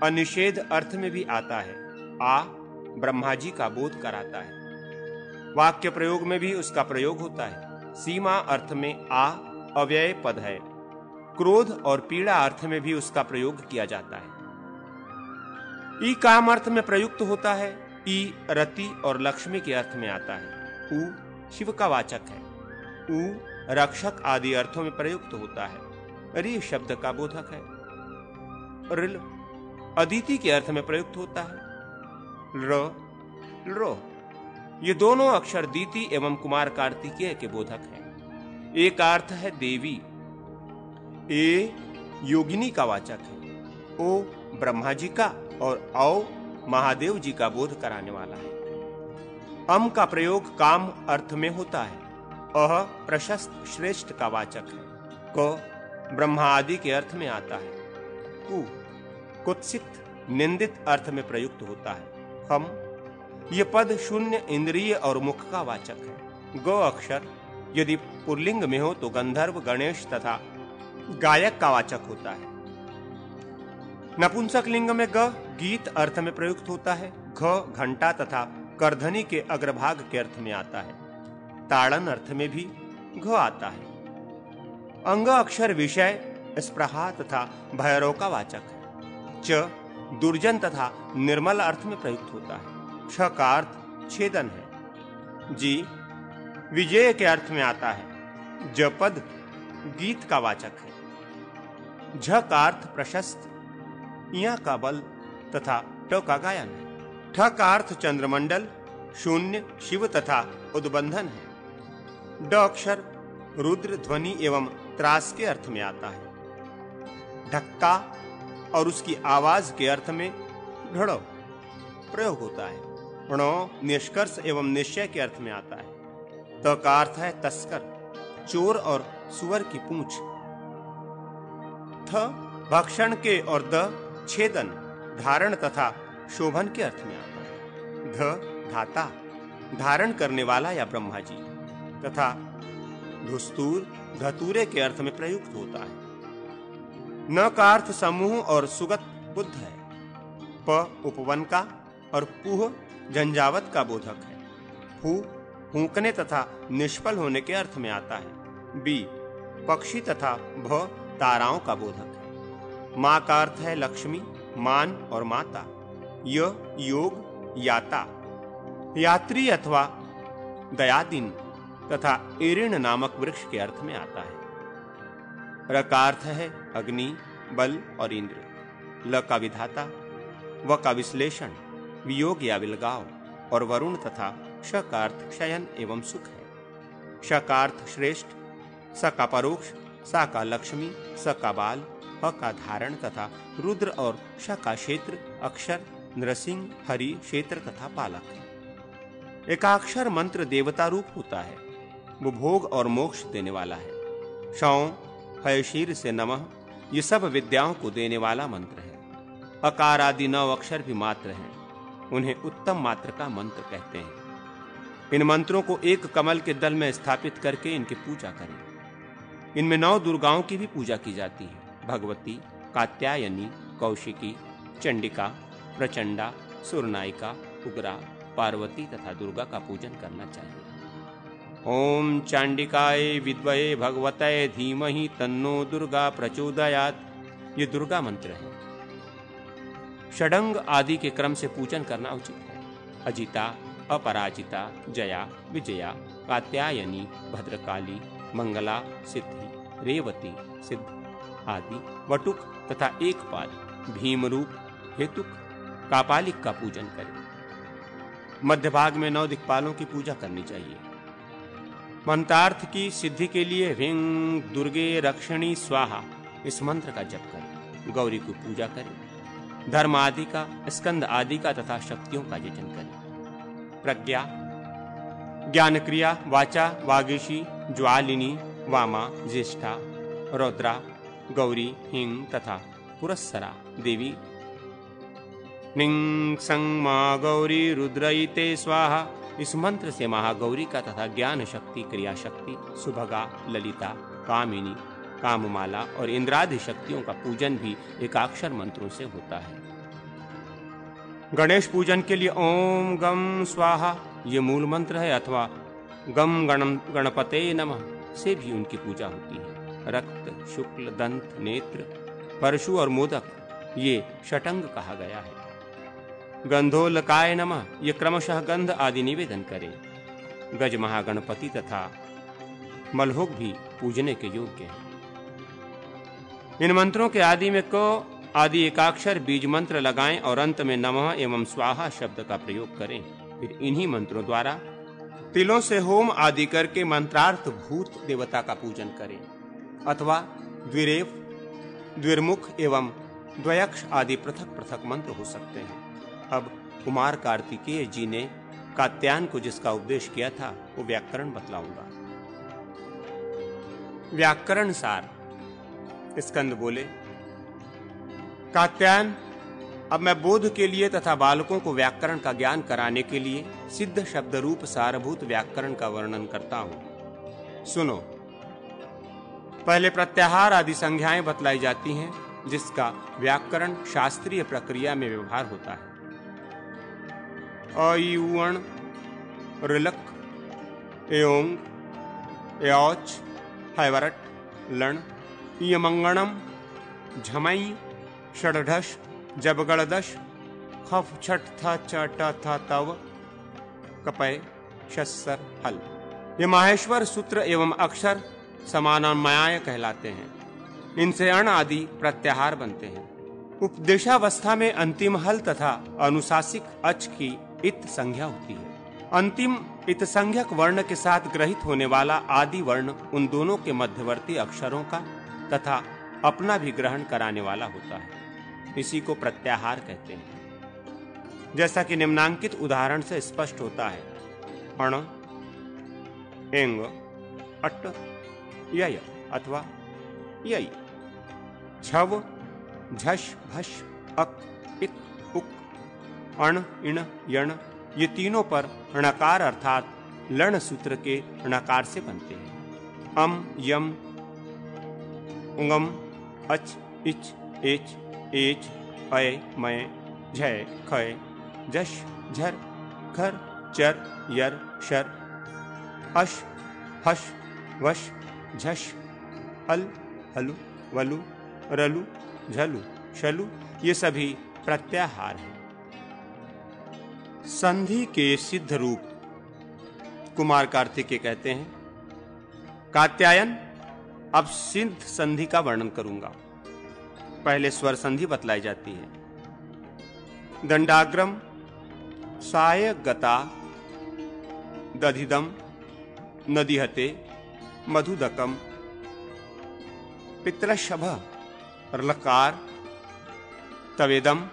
अनिषेध अर्थ में भी आता है। आ ब्रह्मा जी का बोध कराता है। वाक्य प्रयोग में भी उसका प्रयोग होता है। सीमा अर्थ में आ अव्यय पद है। क्रोध और पीड़ा अर्थ में भी उसका प्रयोग किया जाता है। ई काम अर्थ में प्रयुक्त होता है। ई रति और लक्ष्मी के अर्थ में आता है। उ शिव का वाचक है। उ रक्षक आदि अर्थों में प्रयुक्त होता है। रि शब्द का बोधक है। रिल अदिति के अर्थ में प्रयुक्त होता है। रो ये दोनों अक्षर दीति एवं कुमार कार्तिकेय के बोधक हैं। एक अर्थ है देवी, ए योगिनी का वाचक है, ओ ब्रह्मा जी का और औ महादेव जी का बोध कराने वाला है। अम का प्रयोग काम अर्थ में होता है। अह प्रशस्त श्रेष्ठ का वाचक है। क ब्रह्मा आदि के अर्थ में आता है। कु कुत्सित निंदित अर्थ में प्रयुक्त होता है। हम ये पद शून्य इंद्रिय और मुख का वाचक है। ग अक्षर यदि पुल्लिंग में हो तो गंधर्व गणेश तथा गायक का वाचक होता है। नपुंसक लिंग में ग गीत अर्थ में प्रयुक्त होता है। घ घंटा तथा करधनी के अग्रभाग के अर्थ में आता है। ताड़न अर्थ में भी घ आता है। अंग अक्षर विषय स्पृहा तथा भैरव का वाचक है। च दुर्जन तथा निर्मल अर्थ में प्रयुक्त होता है। छ का अर्थ छेदन है। जी विजय के अर्थ में आता है। ज पद गीत का वाचक है। झ का अर्थ प्रशस्त, इया का बल तथा ट का गायन है। ठ का अर्थ चंद्रमंडल, शून्य, शिव तथा उद्बंधन है। ड अक्षर रुद्र ध्वनि एवं त्रास के अर्थ में आता है। ढक्का और उसकी आवाज के अर्थ में ढड़ो प्रयोग होता है। णो निष्कर्ष एवं निश्चय के अर्थ में आता है। त का अर्थ है तस्कर, चोर और सुअर की पूंछ। थ भक्षण के और द छेदन, धारण तथा शोभन के अर्थ में आता है। ध धाता, धारण करने वाला या ब्रह्मा जी तथा धुस्तूर, धतूरे के अर्थ में प्रयुक्त होता है। न का अर्थ समूह और सुगत बुद्ध है। प उपवन का और पुह झंझावत का बोधक है। फू फूंकने तथा निष्फल होने के अर्थ में आता है। बी पक्षी तथा भ ताराओं का बोधक है। मां का अर्थ है लक्ष्मी, मान और माता। य योग, याता, यात्री अथवा दयादीन तथा एरिण नामक वृक्ष के अर्थ में आता है। र का अर्थ है अग्नि, बल और इंद्र। ल का विधाता, व का विश्लेषण, वियोग या विलगाव और वरुण तथा श का अर्थ शयन एवं सुख है। श का अर्थ श्रेष्ठ, स का परोक्ष, सा का लक्ष्मी, स का बाल, ह का धारण तथा रुद्र और श का क्षेत्र, अक्षर नृसिंह, हरि, क्षेत्र तथा पालक है। एकाक्षर मंत्र देवता रूप होता है। वो भोग और मोक्ष देने वाला है। शौ हयशीर से नमः ये सब विद्याओं को देने वाला मंत्र है। अकार आदि 9 अक्षर भी मात्र हैं। उन्हें उत्तम मात्र का मंत्र कहते हैं। इन मंत्रों को एक कमल के दल में स्थापित करके इनकी पूजा करें। इनमें 9 दुर्गाओं की भी पूजा की जाती है। भगवती, कात्यायनी, कौशिकी, चंडिका, प्रचंडा, सुरनायिका, उग्रा, पार्वती तथा दुर्गा का पूजन करना चाहिए। ओम चांडिकाय विद्महे भगवते धीमहि तन्नो दुर्गा प्रचोदयात् ये दुर्गा मंत्र है। षडंग आदि के क्रम से पूजन करना उचित है। अजिता, अपराजिता, जया, विजया, कात्यायनी, भद्रकाली, मंगला, सिद्धि, रेवती, सिद्ध आदि, वटुक तथा एक पाद, भीमरूप, हेतुक, कापालिक का पूजन करें। मध्य भाग में 9 दिक्पालों की पूजा करनी चाहिए। मंत्रार्थ की सिद्धि के लिए ह्रीं दुर्गे रक्षिणी स्वाहा इस मंत्र का जप करें। गौरी की पूजा करें। धर्म आदि का, स्कंद आदि का तथा शक्तियों का यजन करें। प्रज्ञा, ज्ञान क्रिया, वाचा, वागीशी, ज्वालिनी, वामा, ज्येष्ठा, रौद्रा, गौरी, हिंग तथा पुरस्सरा देवी। निं सं मां गौरी रुद्रयिते स्वाहा इस मंत्र से महागौरी का तथा ज्ञान शक्ति, क्रिया शक्ति, सुभगा, ललिता, कामिनी, काममाला और इंद्रादि शक्तियों का पूजन भी एकाक्षर मंत्रों से होता है। गणेश पूजन के लिए ओम गम स्वाहा ये मूल मंत्र है अथवा गम गणपते नमः से भी उनकी पूजा होती है। रक्त, शुक्ल, दंत, नेत्र, परशु और मोदक ये षटंग कहा गया है। गंधोलकाय नमः ये क्रमशः गंध आदि निवेदन करें। गज महागणपति तथा मलहोक भी पूजने के योग्य हैं। इन मंत्रों के आदि में क आदि एकाक्षर बीज मंत्र लगाएं और अंत में नमः एवं स्वाहा शब्द का प्रयोग करें। फिर इन्हीं मंत्रों द्वारा तिलों से होम आदि करके मंत्रार्थ भूत देवता का पूजन करें, अथवा द्विरेफ, द्विर्मुख एवं द्वयक्ष आदि पृथक पृथक मंत्र हो सकते हैं। अब कुमार कार्तिकेय जी ने कात्यायन को जिसका उपदेश किया था वो व्याकरण बतलाऊंगा। व्याकरण सार। स्कंद बोले, कात्यायन, अब मैं बोध के लिए तथा बालकों को व्याकरण का ज्ञान कराने के लिए सिद्ध शब्द रूप सारभूत व्याकरण का वर्णन करता हूं। सुनो। पहले प्रत्याहार आदि संज्ञाएं बतलाई जाती हैं जिसका व्याकरण शास्त्रीय प्रक्रिया में व्यवहार होता है। अ, इ, उ, अण, ऋलक, एओंग, एऔच, हैवरट, लण, यमंगणम, झमई, षडढश, जबगड़दश, खफ छठ था च ट था तव, कपय, शस्सर, हल। ये माहेश्वर सूत्र एवं अक्षर समानमयाय कहलाते हैं। इनसे अण आदि प्रत्याहार बनते हैं। उपदेशावस्था में अंतिम हल तथा अनुशासिक अच की इत संज्ञा होती है। अंतिम इत संज्ञक वर्ण के साथ ग्रहित होने वाला आदि वर्ण उन दोनों के मध्यवर्ती अक्षरों का तथा अपना भी ग्रहण कराने वाला होता है। इसी को प्रत्याहार कहते हैं। जैसा कि निम्नांकित उदाहरण से स्पष्ट होता है। अण, एंग, अट, यय अथवा यई। छव, झश, भश, अक, इक, उक, अण, इण, यण, ये तीनों पर णकार अर्थात लण सूत्र के णकार से बनते हैं। अम, यम, उंगम, अच, इच, एच, एच, अय, मय, झय, खय, जश, झर, खर, चर, यर, शर, अश, हश, वश, झश, अल, हलु, वलु, रलु, झलु, शलु, ये सभी प्रत्याहार हैं। संधि के सिद्ध रूप कुमार कार्तिकेय कहते हैं। कात्यायन, अब सिद्ध संधि का वर्णन करूंगा। पहले स्वर संधि बतलाई जाती है। दंडाग्रम, साय गता, दधिदम, नदिहते, मधुदकम, पितृशभ, लकार, तवेदम,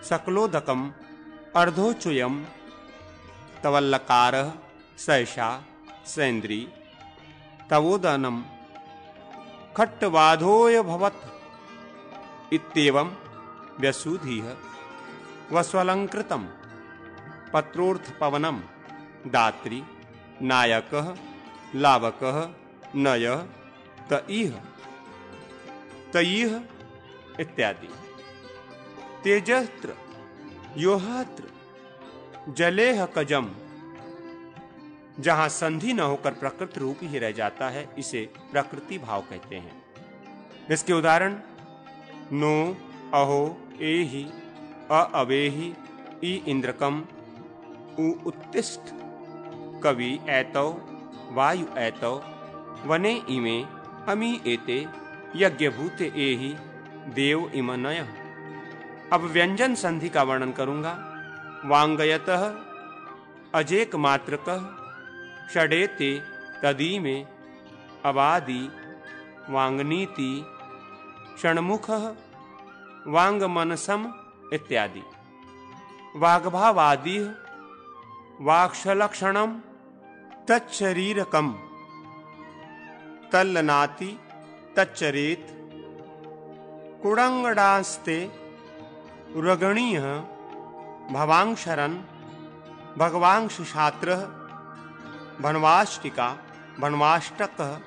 सकलोदकम, अर्धोचुयम, तवल्लकार, सैषा, सेन्द्री, तवोदनम, खट्टवाधोय भवत् इत्येवं व्यसुधीह, वस्वलंकृतम, पत्रोर्थपवनम, दात्री, नायकः, लावकः, नयः, तईह, तईह इत्यादि। तेजस्त्र, योहात्र, जलेह कजम, जहां संधि न होकर प्रकृति रूप ही रह जाता है इसे प्रकृति भाव कहते हैं। इसके उदाहरण नो, अहो, एहि, अवेहि, ई इंद्रकम, उ उत्तिष्ठ, कवि ऐतौ, वायु ऐतौ, वने इमे, अमी एते, यज्ञभूते एहि, देव इमनयः। अब व्यंजन संधि का वर्णन करूंगा। वांगयतः, अजेक मात्रकः, षडेते, तदीमे, अबादि, वांगनीति, षण्मुखः, वांगमनसम इत्यादि। वाग्भावादि, वाक्षलक्षणम, तच्छरीरकम, तल्लनाति, तच्चरेत, कुड़ंगडास्ते, रगणीय, भवांशरन, भगवांशशात्रः, भनवाष्टिका, भनवाष्टकः,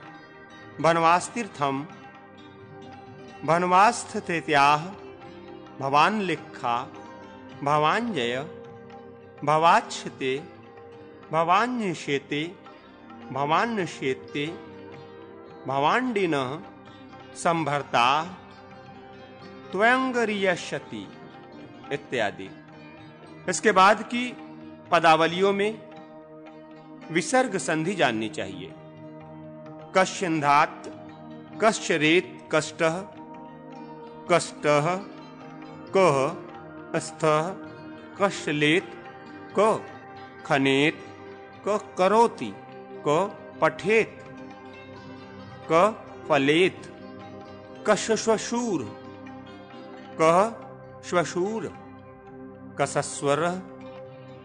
भनवास्तीर्थम, भनवास्थतेत्याह, भवान्लिखा, भवाञ्जय, भवाच्छते, भवान्यशेते, भवान्यशेते, भवाण्डिनः, संभर्ता, त्वयंगरियशति इत्यादि। इसके बाद की पदावलियों में विसर्ग संधि जाननी चाहिए। कश्यन्धात्, कश्चरेत, कष्टः, कष्टः, कः, स्थः, कश्लेत, क खनेत, क करोति, क पठेत, क फलेत, क श्वशूर, क श्वशूर, कसस्वरः,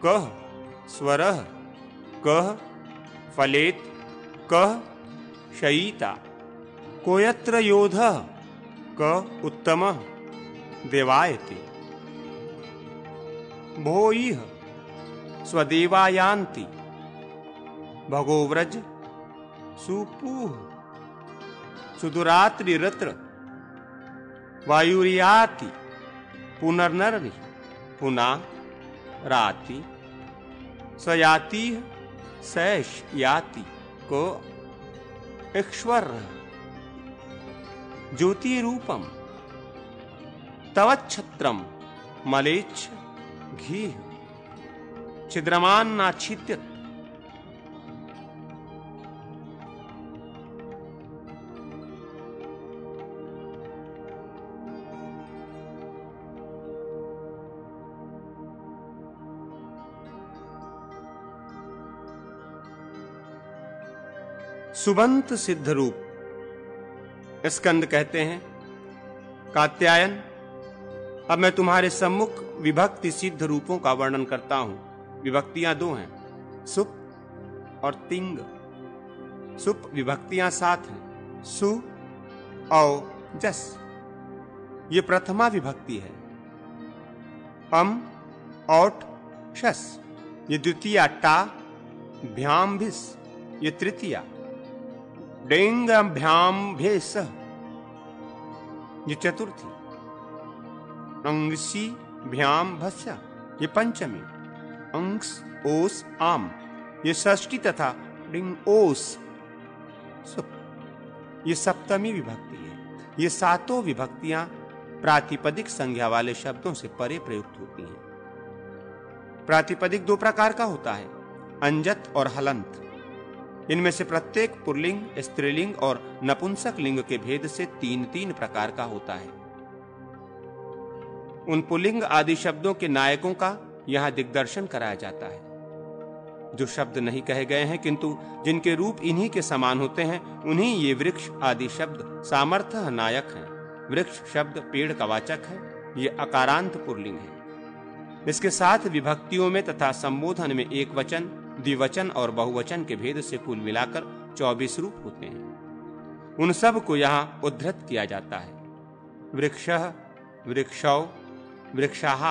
कः स्वरः, कः फलेत, कः शयिता, कोयत्र योधः, क उत्तमः देवायते, भोइः स्वदेवायान्ति, भगोव्रज सुपूः, सुदुरात्रिरत्र, वायुर्याति, पुनर्नरि, पुनः राति, सयातिः सैष याति, को ईश्वर, ज्योति रूपम, तवच्छत्रम मलेच्छ घी, छिद्रमान नाच्छिद्यत। सुबंत सिद्ध रूप स्कंद कहते हैं, कात्यायन, अब मैं तुम्हारे सम्मुख विभक्ति सिद्ध रूपों का वर्णन करता हूं। विभक्तियां दो हैं, सुप और तिंग। सुप विभक्तियां 7 हैं, सु औ जस, ये प्रथमा विभक्ति है। अम औट शस, ये द्वितीया। टा भ्याम भिस, ये तृतीया। डेंग भ्याम भेस, ये चतुर्थी। अंगसी भ्याम भस्य, ये पंचमी। अंस ओस आम, ये षष्ठी तथा डिंग ओस सुप, ये सप्तमी विभक्ति है। ये 7 विभक्तियां प्रातिपदिक संज्ञा वाले शब्दों से परे प्रयुक्त होती हैं। प्रातिपदिक 2 प्रकार का होता है, अंजत और हलंत। इनमें से प्रत्येक पुल्लिंग, स्त्रीलिंग और नपुंसक लिंग के भेद से 3-3 प्रकार का होता है। उन पुल्लिंग आदि शब्दों के नायकों का यहां दिग्दर्शन कराया जाता है। जो शब्द नहीं कहे गए हैं किंतु जिनके रूप इन्हीं के समान होते हैं, उन्हीं ये वृक्ष आदि शब्द सामर्थ्य नायक हैं। वृक्ष शब्द पेड़ का वाचक है, ये अकारांत पुल्लिंग है। इसके 7 विभक्तियों में तथा संबोधन में एक वचन, द्विवचन और बहुवचन के भेद से कुल मिलाकर 24 रूप होते हैं। उन सब को यहां उद्धृत किया जाता है। वृक्षः, वृक्षौ, वृक्षाः,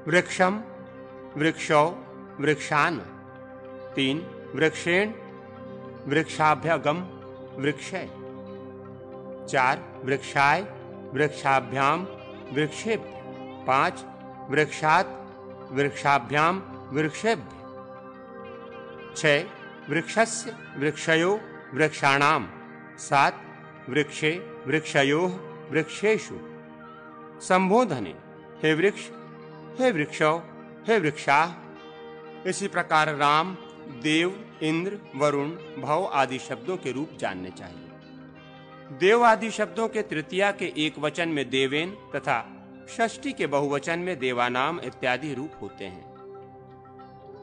वृक्षम, वृक्षौ, वृक्षान। 3 वृक्षेण, वृक्षाभ्यगम, वृक्षय। 4 वृक्षाय, वृक्षाभ्याम, वृक्षेभ्य। 5 वृक्षात्, वृक्षाभ्याम, वृक्षेभ्य। 6 वृक्षस्य, वृक्षयो, वृक्षाणाम। 7 वृक्षे, वृक्षयोः, वृक्षेषु। संबोधने हे वृक्ष, हे वृक्षौ, हे वृक्षाः। इसी प्रकार राम, देव, इंद्र, वरुण, भव आदि शब्दों के रूप जानने चाहिए। देव आदि शब्दों के तृतीया के एक वचन में देवेन तथा षष्ठी के बहुवचन में देवानाम इत्यादि रूप होते हैं।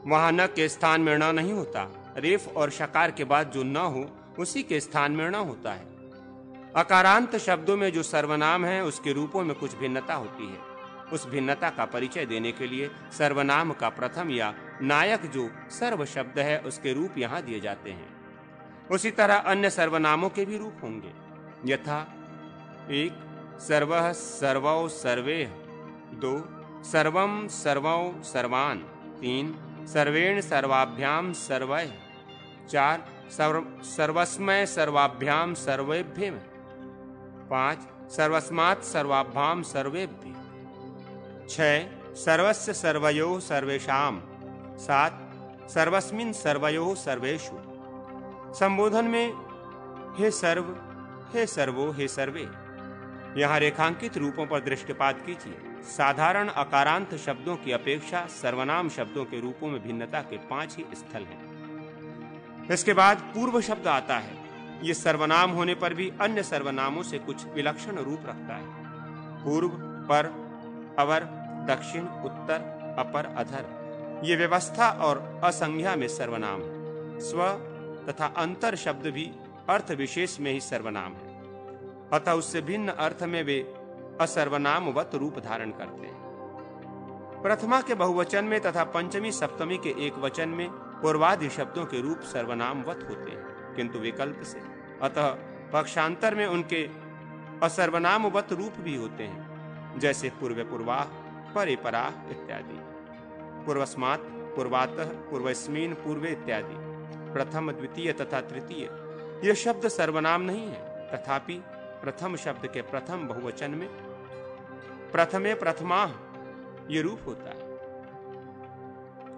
वहां न के स्थान में न नहीं होता। रेफ और शकार के बाद जो न हो उसी के स्थान में न होता है। अकारांत शब्दों में जो सर्वनाम है उसके रूपों में कुछ भिन्नता होती है। उस भिन्नता का परिचय देने के लिए सर्वनाम का प्रथम या नायक जो सर्व शब्द है उसके रूप यहाँ दिए जाते हैं। उसी तरह अन्य सर्वनामों के भी रूप होंगे, यथा 1 सर्वः, सर्वौ, सर्वेः। 2 सर्वं, सर्वौ, सर्वान्। 3 सर्वेण, सर्वाभ्याम, सर्वैः। 4 सर्वस्मै, सर्वाभ्याम, सर्वेभ्यः। 5 सर्वस्मात्, सर्वाभ्याम, सर्वेभ्यः। 6 सर्वस्य, सर्वयोः, सर्वेषाम्। 7 सर्वस्मिन्, सर्वयोः, सर्वेषु। संबोधन में हे सर्व, हे सर्वो, हे सर्वे। यहाँ रेखांकित रूपों पर दृष्टिपात कीजिए। साधारण अकारांत शब्दों की अपेक्षा सर्वनाम शब्दों के रूपों में भिन्नता के 5 ही स्थल हैं। इसके बाद पूर्व शब्द आता है। ये सर्वनाम होने पर भी अन्य सर्वनामों से कुछ विलक्षण रूप रखता है। पूर्व, पर, अवर, दक्षिण, उत्तर, अपर, अधर। ये व्यवस्था और असंज्ञा में सर्वनाम है। स्व तथा अंतर शब्द भी अर्थ विशेष में ही सर्वनाम है, अतः उससे भिन्न अर्थ में वे असर्वनामवत रूप धारण करते हैं। प्रथमा के बहुवचन में तथा पंचमी सप्तमी के एक वचन में पूर्वादि शब्दों के रूप सर्वनामवत होते हैं, किंतु विकल्प से। अतः पक्षांतर में उनके असर्वनामवत रूप भी होते हैं, जैसे पूर्व पूर्वाह, परे पराह इत्यादि। पूर्वस्मात्, पूर्वातः, पूर्वस्मिन्, पूर्वे इत्यादि। प्रथम, द्वितीय तथा तृतीय ये शब्द सर्वनाम नहीं है, तथापि प्रथम शब्द के प्रथम बहुवचन में प्रथमे प्रथमाः ये रूप होता है।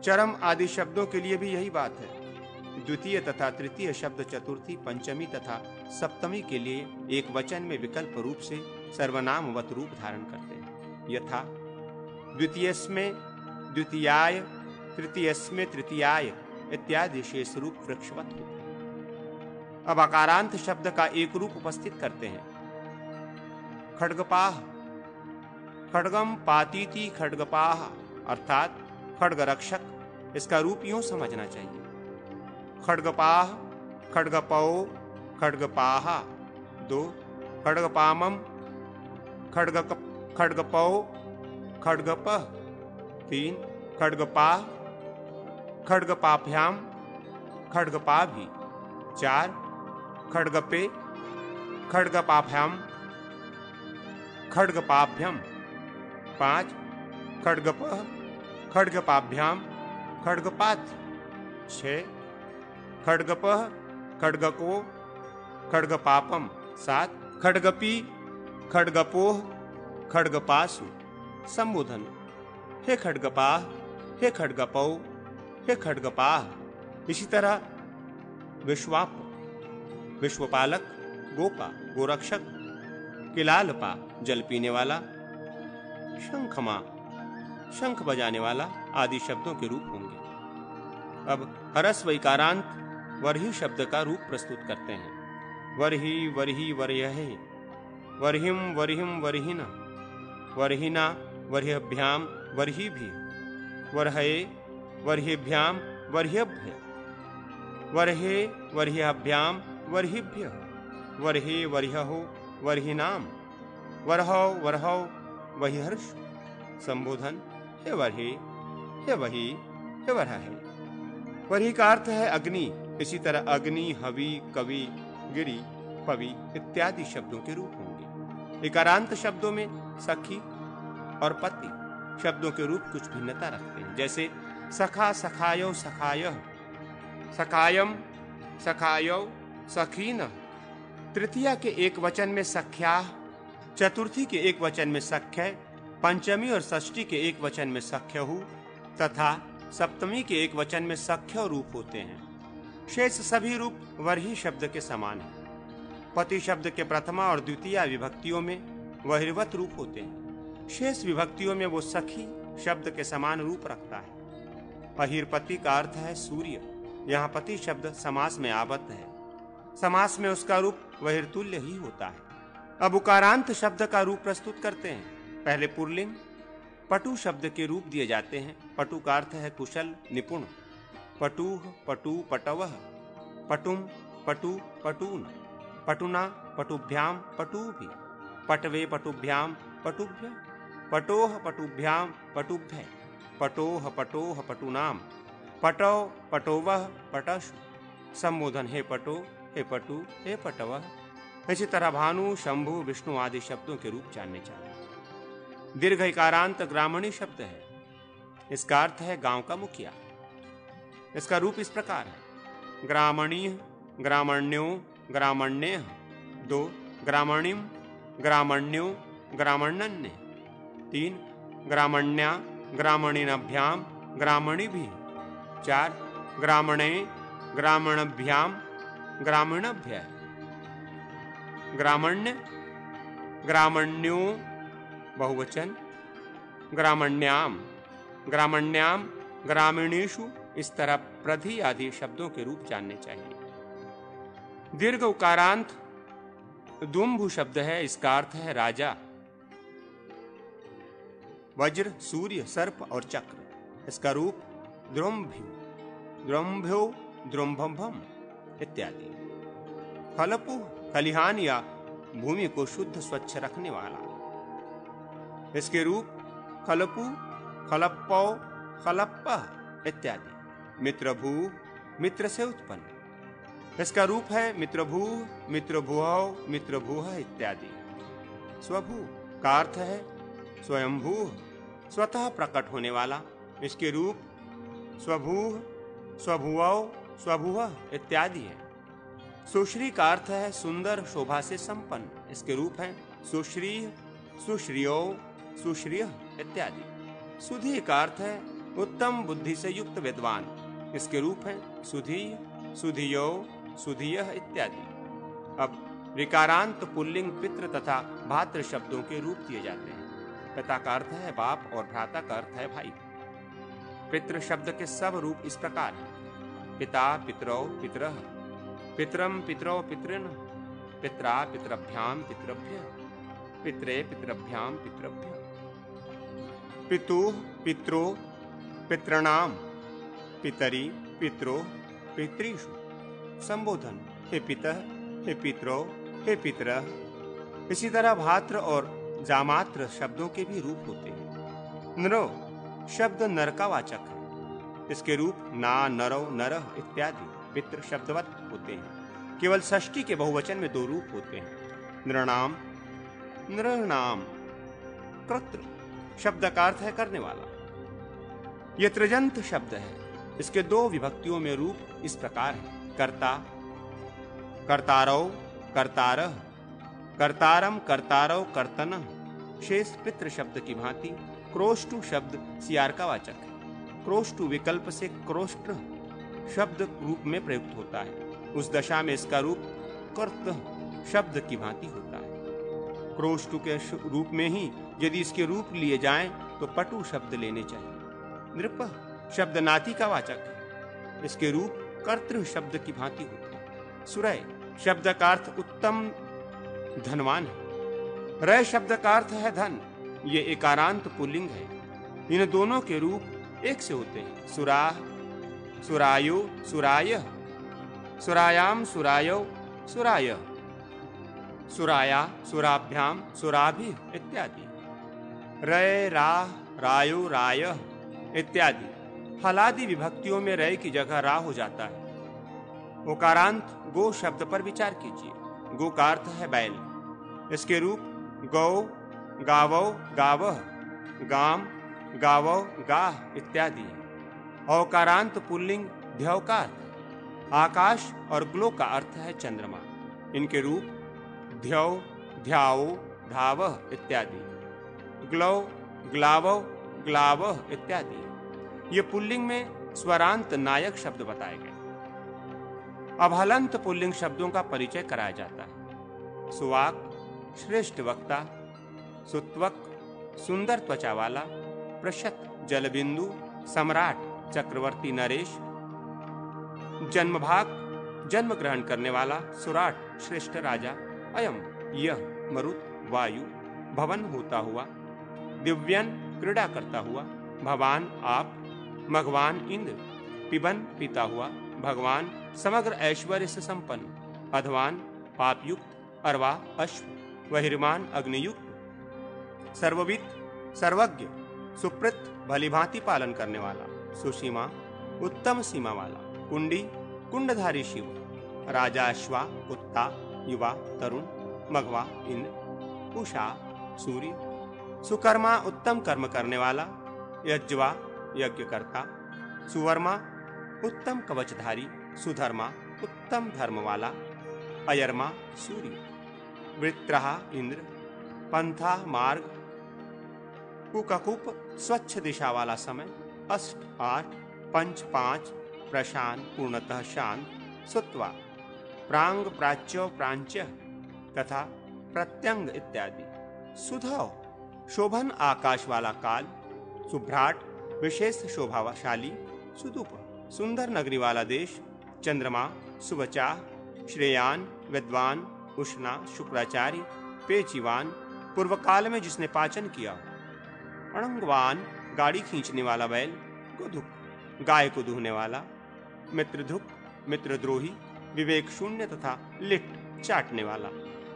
चरम आदि शब्दों के लिए भी यही बात है। द्वितीय तथा तृतीय शब्द चतुर्थी, पंचमी तथा सप्तमी के लिए एक वचन में विकल्प रूप से सर्वनामवत रूप धारण करते हैं, यथा द्वितीयस्मै द्वितीयाय, तृतीयस्मै तृतीयाय इत्यादि शेष रूप वृक्षवत होते हैं। अब अकारांत शब्द का एक रूप उपस्थित करते हैं। खड्गपाह, खड्गम पातीति खड्गपाह, अर्थात खड्ग रक्षक। इसका रूप यूं समझना चाहिए। खड्गपाह, खड्गपौ, खड्गपाह। 2 खड्गपामम, खड्गपौ, खड्गपः। 3 खड्गपाह, खड्गपाभ्याम, खड्गपाभि। 4 खड्गपे, खड्गपाभ्याम, खड्गपाभ्यम। 5 खड्गपः, खड्गपाभ्याम, खड्गपात्। 6 खड्गपः, खड्गको, खड्गपापम। 7 खड्गपी, खड्गपोह, खड्गपासु। संबोधन: हे खड्गपाह, हे खड्गपौ, हे खड्गपाह। इसी तरह विश्वाप, विश्वपालक, गोपा, गोरक्षक, किलालपा, जल पीने वाला, शंखमा, शंख बजाने वाला आदि शब्दों के रूप होंगे। अब हरस्व इकारांत वर्ही शब्द का रूप प्रस्तुत करते हैं। वर्ही, वर्ही, वर्यहे, वर्हिम, वर्हिम, वर्हिना, वर्हिना, वर्ह्यभ्याम, वर्हिभिः, वर्हये, वर्हिभ्याम, वर्ह्यभ्य, वर्हे, वर्ह्यभ्याम, वर्हिभ्यः, वर्हे, वर्ह्यहो, वर्हिनाम, वर्हौ, वर्हौ, वह्यर्ष। संबोधन: हे वर्हे, हे वही, हे वर्हे। वर्ही का अर्थ है अग्नि। इसी तरह अग्नि, हवि, कवि, गिरि, पवि इत्यादि शब्दों के रूप होंगे। इकारांत शब्दों में सखी और पति शब्दों के रूप कुछ भिन्नता रखते हैं, जैसे सखा, सखायो, सखायः, सखायम, सखायो, सखीनः। तृतीया के एक वचन में सख्याः, चतुर्थी के एक वचन में सख्य, पंचमी और षष्ठी के एक वचन में सख्यहु तथा सप्तमी के एक वचन में सख्य रूप होते हैं। शेष सभी रूप वर्ही शब्द के समान हैं। पति शब्द के प्रथमा और द्वितीया विभक्तियों में वहिर्वत रूप होते हैं। शेष विभक्तियों में वो सखी शब्द के समान रूप रखता है। अहिर्पति का अर्थ है सूर्य। यहाँ पति शब्द समास में आबद्ध है। समास में उसका रूप वहिर्तुल्य ही होता है। अब उकारांत शब्द का रूप प्रस्तुत करते हैं। पहले पुल्लिंग पटु शब्द के रूप दिए जाते हैं। पटु का अर्थ है कुशल, निपुण। पटुः, पटु, पटवः, पटुम, पटु, पटून, पटुना, पटुभ्याम, पटुभि, पटवे, पटुभ्याम, पटुभ्य, पटोः, पटुभ्याम, पटुभ्य, पटोः, पटोः, पटूनाम, पटौ, पटोवः, पटशु। संबोधन: हे पटो, हे पटु, हे पटवः। इसी तरह भानु, शंभु, विष्णु आदि शब्दों के रूप जानने चाहिए। दीर्घ इकारांत ग्रामणी शब्द है। इसका अर्थ है गांव का मुखिया। इसका रूप इस प्रकार है: ग्रामणीः, ग्रामण्यो, ग्रामण्यः। 2 ग्रामणीम, ग्रामण्यो, ग्रामण्यन्य। 3 ग्रामण्या, ग्रामणीनभ्याम, ग्रामणीभिः। 4 ग्रामणे, ग्रामणभ्याम, ग्रामीणभ्यः। ग्रामण्य, ग्रामण्यो बहुवचन, ग्रामण्याम, ग्रामण्याम, ग्रामीणेषु। इस तरह प्रधि आदि शब्दों के रूप जानने चाहिए। दीर्घ उकारांत दुम्भु शब्द है। इसका अर्थ है राजा। वज्र, सूर्य, सर्प और चक्र। इसका रूप द्रुम्भ्यु, द्रुम्भ्यो, द्रुम्भम्भम इत्यादि। खलपु खलिहान या भूमि को शुद्ध स्वच्छ रखने वाला। इसके रूप खलपु, खलप्पौ, खलप्पः इत्यादि। मित्रभू, मित्र से उत्पन्न। इसका रूप है मित्रभू, मित्रभुवौ, मित्रभुवः इत्यादि। स्वभू का अर्थ है स्वयंभू, स्वतः प्रकट होने वाला। इसके रूप स्वभू, स्वभुवौ, स्वभुवः इत्यादि है। सुश्री का अर्थ है सुंदर, शोभा से संपन्न। इसके रूप है सुश्री, सुश्रियो, सुश्रियः इत्यादि। सुधी का अर्थ है उत्तम बुद्धि से युक्त विद्वान। इसके रूप है सुधीय, सुधियो, सुधियः इत्यादि। अब ऋकारांत पुल्लिंग पितृ तथा भातृ शब्दों के रूप दिए जाते हैं। पिता का अर्थ है बाप और भ्राता का अर्थ है भाई। पितृ शब्द के सब रूप इस प्रकार हैं। पिता, पितरौ, पितरः, पितरम, पितरौ, पितृन्, पित्रा, पितरभ्याम, पितृभ्यः, पितरे, पितरभ्याम, पितृभ्यः। पितुः, पित्रो, पितॄणाम, पितरि, पित्रो, पितृषु। संबोधन हे पितः, हे पितरो, हे पितरः। इसी तरह भात्र और जामात्र शब्दों के भी रूप होते हैं। नरो शब्द नर का वाचक है। इसके रूप ना, नरौ, नरः इत्यादि पितृ शब्दवत होते हैं। केवल षष्ठी के बहुवचन में दो रूप होते हैं। नृणाम, नृणाम। कृत्र शब्द का अर्थ है करने वाला। यह त्रिजंत शब्द है। इसके दो विभक्तियों में रूप इस प्रकार है। कर्ता, कर्तारौ, कर्तारः, कर्तारम, कर्तारौ, कर्तनः। शेष पितृ शब्द की भांति क्रोष्टु शब्द सियार का वाचक है। क्रोष्टु विकल्प से क्रोष्ट्र शब्द रूप में प्रयुक्त होता है। उस दशा में इसका रूप कर्त शब्द की भांति होता है। क्रोष्टु के रूप में ही यदि इसके रूप लिए जाएं तो पटु शब्द लेने चाहिए। नृप शब्द नाती का वाचक है। इसके रूप कर्तृ शब्द की भांति होते हैं। सुरय शब्द का अर्थ उत्तम, धनवान है। रय शब्द का अर्थ है धन। ये एकारांत पुल्लिंग है। इन दोनों के रूप एक से होते हैं। सुराह, सुरायो, सुरायः, सुरायाम, सुरायो, सुरायः, सुराया, सुराभ्याम, सुराभिः इत्यादि। रय, राह, रायो, रायः इत्यादि हलादि विभक्तियों में रय की जगह रा हो जाता है। ओकारांत गो शब्द पर विचार कीजिए। गो का अर्थ है बैल। इसके रूप गौ, गावौ, गावः, गाम, गावौ, गाह इत्यादि है। औकारांत पुल्लिंग ध्यौकार। आकाश और ग्लो का अर्थ है चंद्रमा। इनके रूप ध्यौ, ध्याओ, धावः इत्यादि। ग्लौ, ग्लावौ, ग्लावः इत्यादि। ये पुल्लिंग में स्वरांत नायक शब्द बताए गए। अब हलंत पुल्लिंग शब्दों का परिचय कराया जाता है। सुवाक श्रेष्ठ वक्ता, सुत्वक सुंदर त्वचा वाला, प्रशत जलबिंदु, सम्राट चक्रवर्ती नरेश, जन्मभाग जन्म ग्रहण करने वाला, सुराट श्रेष्ठ राजा, अयम यह मरुत वायु, भवन होता हुआ, दिव्यन क्रीड़ा करता हुआ, भवान आप, मघवान इंद्र, पिबन पीता हुआ, भगवान समग्र ऐश्वर्य से संपन्न, अधवान पापयुक्त, अरवा अश्व, वहिर्मान अग्नियुक्त, सर्वविद सर्वज्ञ, सुप्रत भलीभांति पालन करने वाला, सुसीमा उत्तम सीमा वाला, कुंडी कुंडधारी शिव, राजा अश्वा कुत्ता, युवा तरुण, मघवा इंद्र, उषा सूर्य, सुकर्मा उत्तम कर्म करने वाला, यज्वा यज्ञकर्ता, सुवर्मा उत्तम कवचधारी, सुधर्मा उत्तम धर्म वाला, अयर्मा सूर्य, वृत्रहा इंद्र, पंथा मार्ग, कुककुप स्वच्छ दिशा वाला समय, अष्ट आठ, पंच पांच, प्रशान पूर्णतः शांत, सुत्वा प्रांग प्राच्यो प्रांच्य तथा प्रत्यंग इत्यादि। सुधव शोभन आकाश वाला काल, सुभ्राट विशेष शोभाशाली, सुदुप सुंदर नगरी वाला देश, चंद्रमा सुबचा, श्रेयान विद्वान, उष्णा शुक्राचार्य, पेचीवान पूर्व काल में जिसने पाचन किया, अणंगवान गाड़ी खींचने वाला बैल, गोधुक गाय को दूहने वाला, मित्रधुक, मित्रद्रोही, विवेक शून्य तथा लिट चाटने वाला,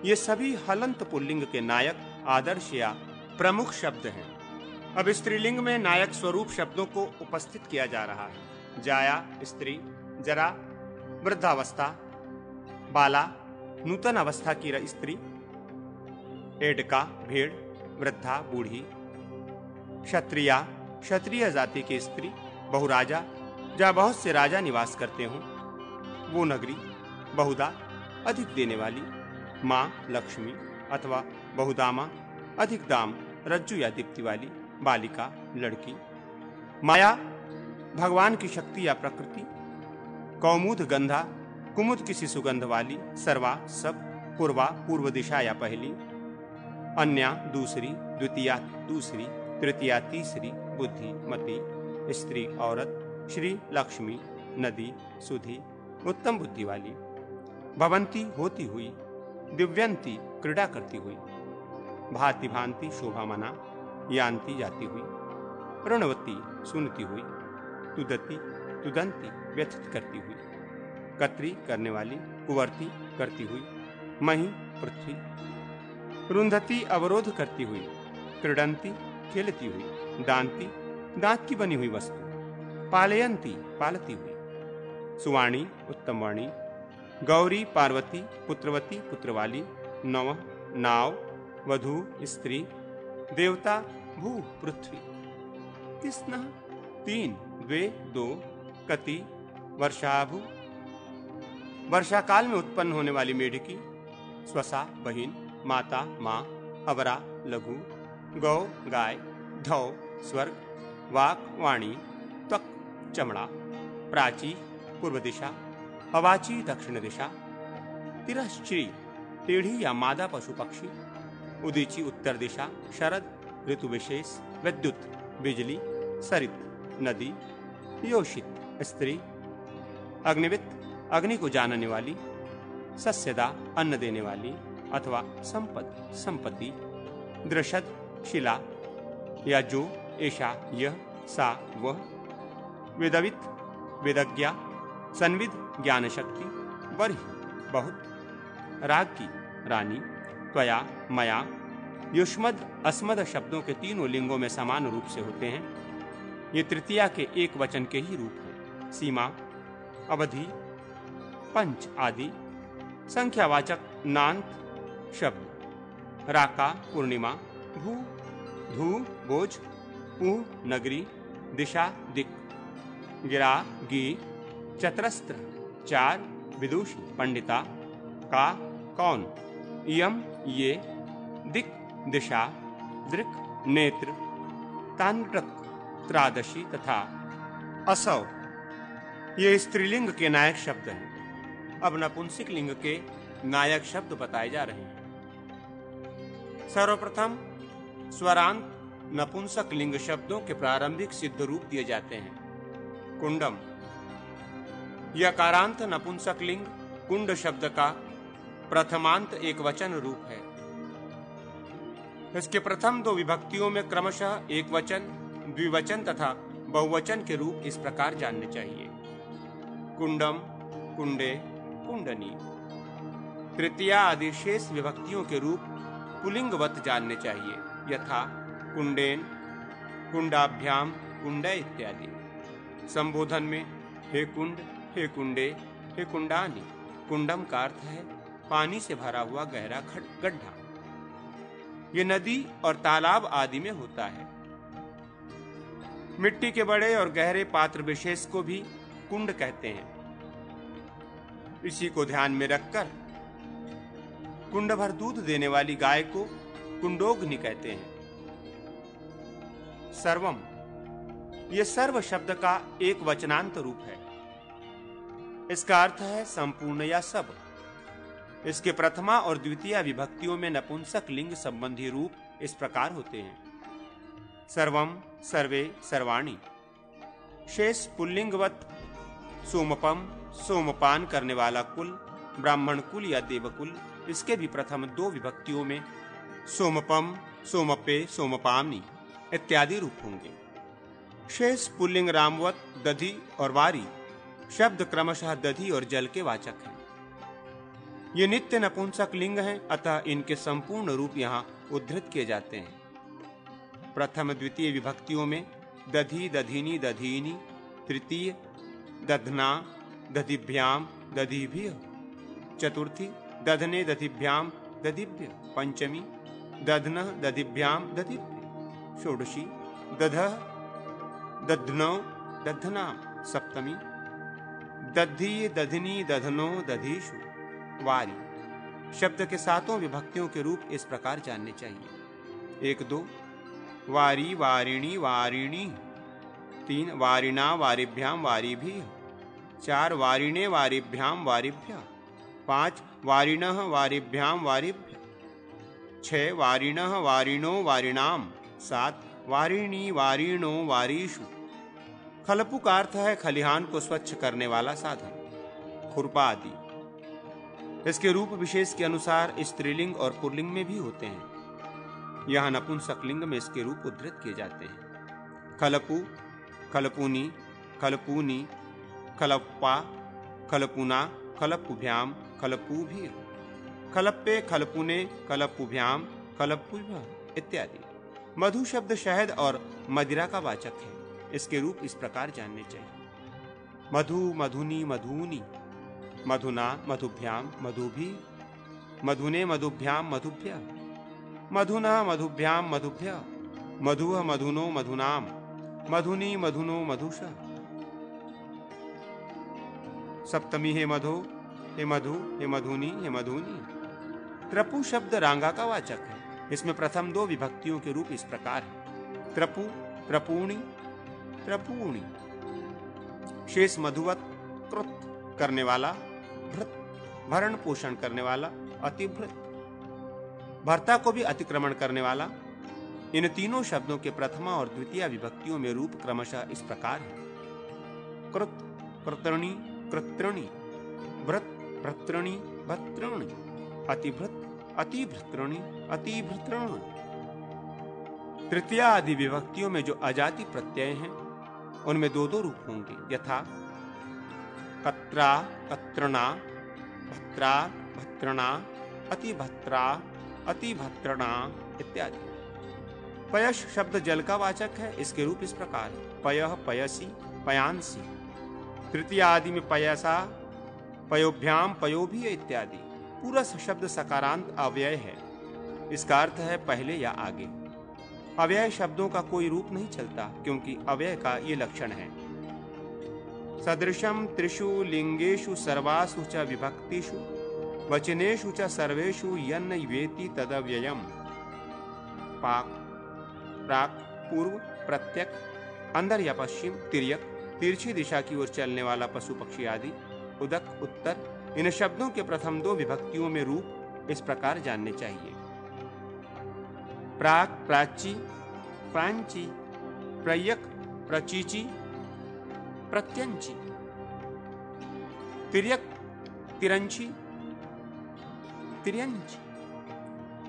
ये सभी हलंत पुल्लिंग के नायक, आदर्श या प्रमुख शब्द हैं। अब स्त्रीलिंग में नायक स्वरूप शब्दों को उपस्थित किया जा रहा है। जाया स्त्री, जरा वृद्धावस्था, बाला नूतन अवस्था की स्त्री, एडका भेड़, वृद्धा बूढ़ी, क्षत्रिया क्षत्रिय जाति की स्त्री, बहुराजा जहाँ बहुत से राजा निवास करते हों, वो नगरी, बहुदा अधिक देने वाली, माँ लक्ष्मी अथवा बहुदामा अधिक दाम, रज्जु या दीप्ति वाली, बालिका लड़की, माया भगवान की शक्ति या प्रकृति, कौमुद गंधा कुमुद किसी सुगंध वाली, सर्वा सब, पूर्वा पूर्व दिशा या पहली, अन्या दूसरी, द्वितीया दूसरी, तृतीया तीसरी, बुद्धि मति, स्त्री औरत, श्री लक्ष्मी, नदी, सुधी, उत्तम बुद्धि वाली, भवंती होती हुई, दिव्यंती क्रीड़ा करती हुई, भांति भांति शोभा मना, यान्ति जाती हुई, ऋणवती सुनती हुई, तुदती तुदंती व्यथित करती हुई, कत्री करने वाली, कुवर्ती करती हुई, मही पृथ्वी, रुंधती अवरोध करती हुई, क्रीडंती खेलती हुई, दांती दांत की बनी हुई वस्तु, पालयंती पालती हुई, सुवाणी उत्तम वाणी, गौरी पार्वती पुत्रवती पुत्रवाली, नव नाव, वधू स्त्री, देवता भू पृथ्वी, तिस्ना तीन, द्वे दो, कति वर्षाभु वर्षा काल में उत्पन्न होने वाली मेढकी, स्वसा बहिन, माता माँ, अवरा लघु, गौ गाय, धौ स्वर्ग, वाक वाणी, त्वक चमड़ा, प्राची पूर्व दिशा, अवाची दक्षिण दिशा, तिरश्ची टेढ़ी या मादा पशु पक्षी, उदीची उत्तर दिशा, शरद ऋतु विशेष, विद्युत बिजली, सरित नदी, योषित स्त्री, अग्निवित अग्नि को जानने वाली, सस्यदा अन्न देने वाली अथवा संपद संपत्ति, दृशद शिला या जो, ऐशा यह, सा वह, वेदवित वेदज्ञा, संविद ज्ञान शक्ति, बरही बहुत, रागी रानी, त्वया मया, युष्मद अस्मद शब्दों के तीनों लिंगों में समान रूप से होते हैं। ये तृतीया के एक वचन के ही रूप हैं। सीमा, अवधि, पंच आदि संख्यावाचक नान्त शब्द, राका पूर्णिमा, भू धू बोझ, पू नगरी, दिशा दिक, गिरा गी, चतरस्त्र चार, विदुषी पंडिता, का कौन, यम ये, दिक दिशा, दृक् नेत्र, तांड्रक त्रादशी तथा असव ये स्त्रीलिंग के नायक शब्द हैं। अब नपुंसक लिंग के नायक शब्द बताए जा रहे हैं। सर्वप्रथम स्वरांत नपुंसक लिंग शब्दों के प्रारंभिक सिद्ध रूप दिए जाते हैं। कुंडम, यकारांत नपुंसक लिंग कुंड शब्द का प्रथमांत एक वचन रूप है। इसके प्रथम दो विभक्तियों में क्रमशः एक वचन, द्विवचन तथा बहुवचन के रूप इस प्रकार जानने चाहिए। कुंडम, कुंडे, कुंडनी। तृतीया आदि शेष विभक्तियों के रूप पुलिंगवत जानने चाहिए, यथा कुंडेन, कुंडाभ्याम, कुंडे इत्यादि। संबोधन में हे कुंड, हे कुंडे, हे कुंडानी। कुंडम का अर्थ है पानी से भरा हुआ गहरा गड्ढा। ये नदी और तालाब आदि में होता है। मिट्टी के बड़े और गहरे पात्र विशेष को भी कुंड कहते हैं। इसी को ध्यान में रखकर कुंड भर दूध देने वाली गाय को कुंडोग्नि कहते हैं। सर्वम, यह सर्व शब्द का एक वचनांत रूप है। इसका अर्थ है संपूर्ण या सब। इसके प्रथमा और द्वितीय विभक्तियों में नपुंसक लिंग संबंधी रूप इस प्रकार होते हैं। सर्वम, सर्वे, सर्वाणी। शेष पुल्लिंगवत सोमपम, सोमपान करने वाला कुल, ब्राह्मण कुल या देवकुल, इसके भी प्रथम दो विभक्तियों में सोमपम, सोमपे, सोमपामनी इत्यादि रूप होंगे। शेष पुल्लिंग रामवत, दधि और वारी शब्द क्रमशः दधि और जल के वाचक हैं। ये नित्य नपुंसक लिंग हैं, अतः इनके संपूर्ण रूप यहाँ उद्धृत किए जाते हैं। प्रथम द्वितीय विभक्तियों में दधि, दधिनी, दधीनी, तृतीय दधना, दधिभ्याम, दधिभिः, चतुर्थी दधने, दधिभ्याम, दधिभ्य, पंचमी दधनः, दधिभ्याम, दधिभ्य, षोडशी दधः, दध्नौ, दधनाम, सप्तमी दधि, दधिनी, दधनो, दधीषु, वारी शब्द के सातों विभक्तियों के रूप इस प्रकार जानने चाहिए। 1 2 वारी, वारिणी, वारिणी, 3 वारिणा, वारिभ्याम, वारिभिः, 4 वारिणे, वारिभ्याम, वारिभ्यः, 5 वारिणः, वारिभ्याम, वारिभ्यः, 6 वारिणः, वारिणो, वारिणाम, 7 वारिणी, वारिणो, वारीषु। खलपु का अर्थ है खलिहान को स्वच्छ करने वाला साधन, खुरपा आदि। इसके रूप विशेष के अनुसार स्त्रीलिंग और पुल्लिंग में भी होते हैं। यहाँ नपुंसक लिंग में इसके रूप उद्धृत किए जाते हैं। खलपु, खलपुनी, खलपूनी, खलप्पा, खलपुना, खलपुभ्याम, खलपुभिः, खलप्पे, खलपुने, खलपुभ्याम, खलपुभ्यः इत्यादि। मधु शब्द शहद और मदिरा का वाचक है। इसके रूप इस प्रकार जानने चाहिए। मधु, मधुनी, मधुनी, मधुना, मधुभ्याम, मधुभिः, मधुने, मधुभ्याम, मधुभ्यः, मधुना, मधुभ्याम, मधुभ्यः, मधुः, मधुनो, मधुनाम, मधुनी, मधुनो, मधुषः। सप्तमी हे मधो, हे मधु, हे मधुनी, हे मधुनी। त्रपु शब्द रांगा का वाचक है। इसमें प्रथम 2 विभक्तियों के रूप इस प्रकार है। त्रपु, त्रपूणी, त्रपूणी। शेष मधुवत, कृत करने वाला, भृत भरण पोषण करने वाला, अतिभृत भर्ता को भी अतिक्रमण करने वाला। इन तीनों शब्दों के प्रथमा और द्वितीय विभक्तियों में रूप क्रमशः इस प्रकार है। कृत, कृतणी, कृत्रणी, भृत, भृत्रणी, भत्रणी, अतिभृत, अतिभृत्रणी, अतिभृत्रणी। तृतीया आदि विभक्तियों में जो अजाति प्रत्यय हैं उनमें 2 रूप होंगे, यथा कत्रा, कत्रना, भत्रा, भत्रणा, अतिभत्रा, अतिभत्रणा इत्यादि। पयश शब्द जल का वाचक है। इसके रूप इस प्रकार है। पयः, पयसी, पयांसी। तृतीय आदि में पयसा, पयोभ्याम, पयोभी इत्यादि। पूरा शब्द सकारांत अव्यय है। इसका अर्थ है पहले या आगे। अव्यय शब्दों का कोई रूप नहीं चलता, क्योंकि अव्यय का ये लक्षण है। सदृशम त्रिषु लिंगेषु सर्वासु च विभक्तिषु वचनेषु च सर्वेषु यन्न वेति तदव्ययम्। पाक, प्राक, पूर्व, प्रत्यक, अंदर या पश्चिम, तिर्यक, तिरछी दिशा की ओर चलने वाला पशु पक्षी आदि, उदक, उत्तर। इन शब्दों के प्रथम 2 विभक्तियों में रूप इस प्रकार जानने चाहिए। प्राक, प्राची, प्रांची, प्रयक, प्रचीची, प्रत्यंची। तिर्यक, तिरंची, तिर्यंची।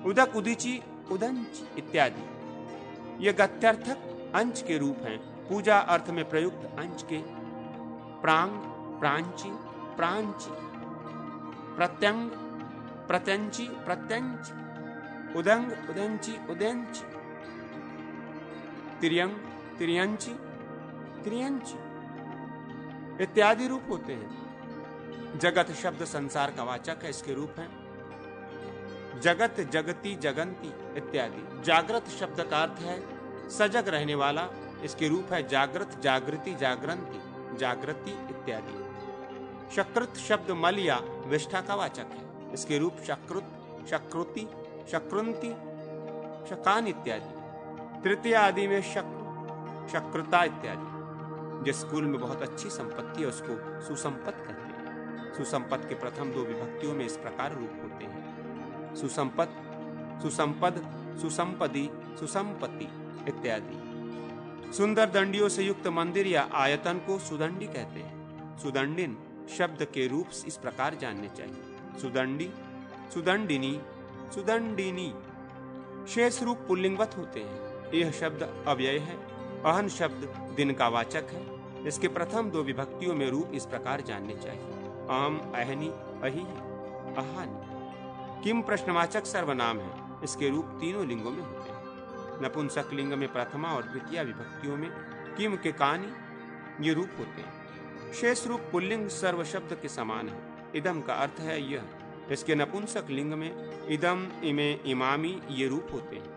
उदक, उदिची, उदंची इत्यादि। ये गत्यर्थक अंश के रूप हैं। पूजा अर्थ में प्रयुक्त अंश के प्रांग, प्रांची, प्रांची, प्रत्यंग, प्रत्यंची, प्रत्यंची, उदंग, उदंची, उदंची, तिर्यंग, तिर्यंची, तिर्यंची इत्यादि रूप होते हैं। जगत शब्द संसार का वाचक है। इसके रूप हैं जगत, जगती, जगंती इत्यादि। जागृत शब्द का अर्थ है सजग रहने वाला। इसके रूप है जागृत, जागृति, जागरंती, जागृति इत्यादि। शकृत शब्द मल या विष्ठा का वाचक है। इसके रूप शकृत, शकृति, शकृंती, शकान इत्यादि। तृतीय आदि में शक्र, शक्रता इत्यादि। जिस स्कूल में बहुत अच्छी संपत्ति है उसको सुसंपत कहते हैं। सुसंपत के प्रथम 2 विभक्तियों में इस प्रकार रूप होते हैं। सुसंपत, सुसंपद, सुसंपदी, सुसंपत्ति इत्यादि। सुंदर दंडियों से युक्त मंदिर या आयतन को सुदंडी कहते हैं। सुदंडिन शब्द के रूप इस प्रकार जानने चाहिए। सुदंडी, सुदंडिनी, सुदंडिनी। शेष रूप पुल्लिंगवत होते हैं। यह शब्द अव्यय है। अहन शब्द दिन का वाचक है। इसके प्रथम दो विभक्तियों में रूप इस प्रकार जानने चाहिए: अहम, अहनी, अहि, अहानि। किम प्रश्नवाचक सर्वनाम है। इसके रूप तीनों लिंगों में होते हैं। नपुंसक लिंग में प्रथमा और द्वितीय विभक्तियों में किम के कानि ये रूप होते हैं। शेष रूप पुल्लिंग सर्व शब्द के समान है। इदम का अर्थ है यह। इसके नपुंसक लिंग में इदम, इमे, इमामी ये रूप होते हैं।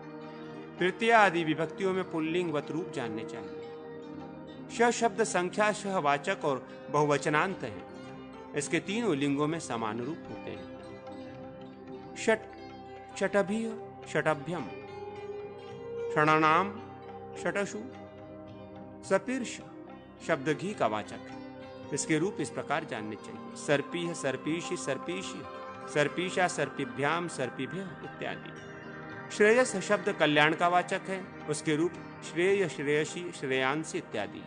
तृतीय आदि विभक्तियों में पुल्लिंग वत रूप जानने चाहिए। श शब्द संख्या सहवाचक और बहुवचनांत है। इसके तीनों लिंगों में समान रूप होते हैं। षट, षटभिः, षटभ्यम, षणानाम, षटसु। सपीर्ष शब्द घी का वाचक है। इसके रूप इस प्रकार जानने चाहिए: सर्पीह, सर्पीषि, सर्पीषि, सर्पीषा, सर्पिभ्याम, सर्पिभ्यः इत्यादि। श्रेयस शब्द कल्याण का वाचक है। उसके रूप श्रेय, श्रेयसी, श्रेयांसी इत्यादि।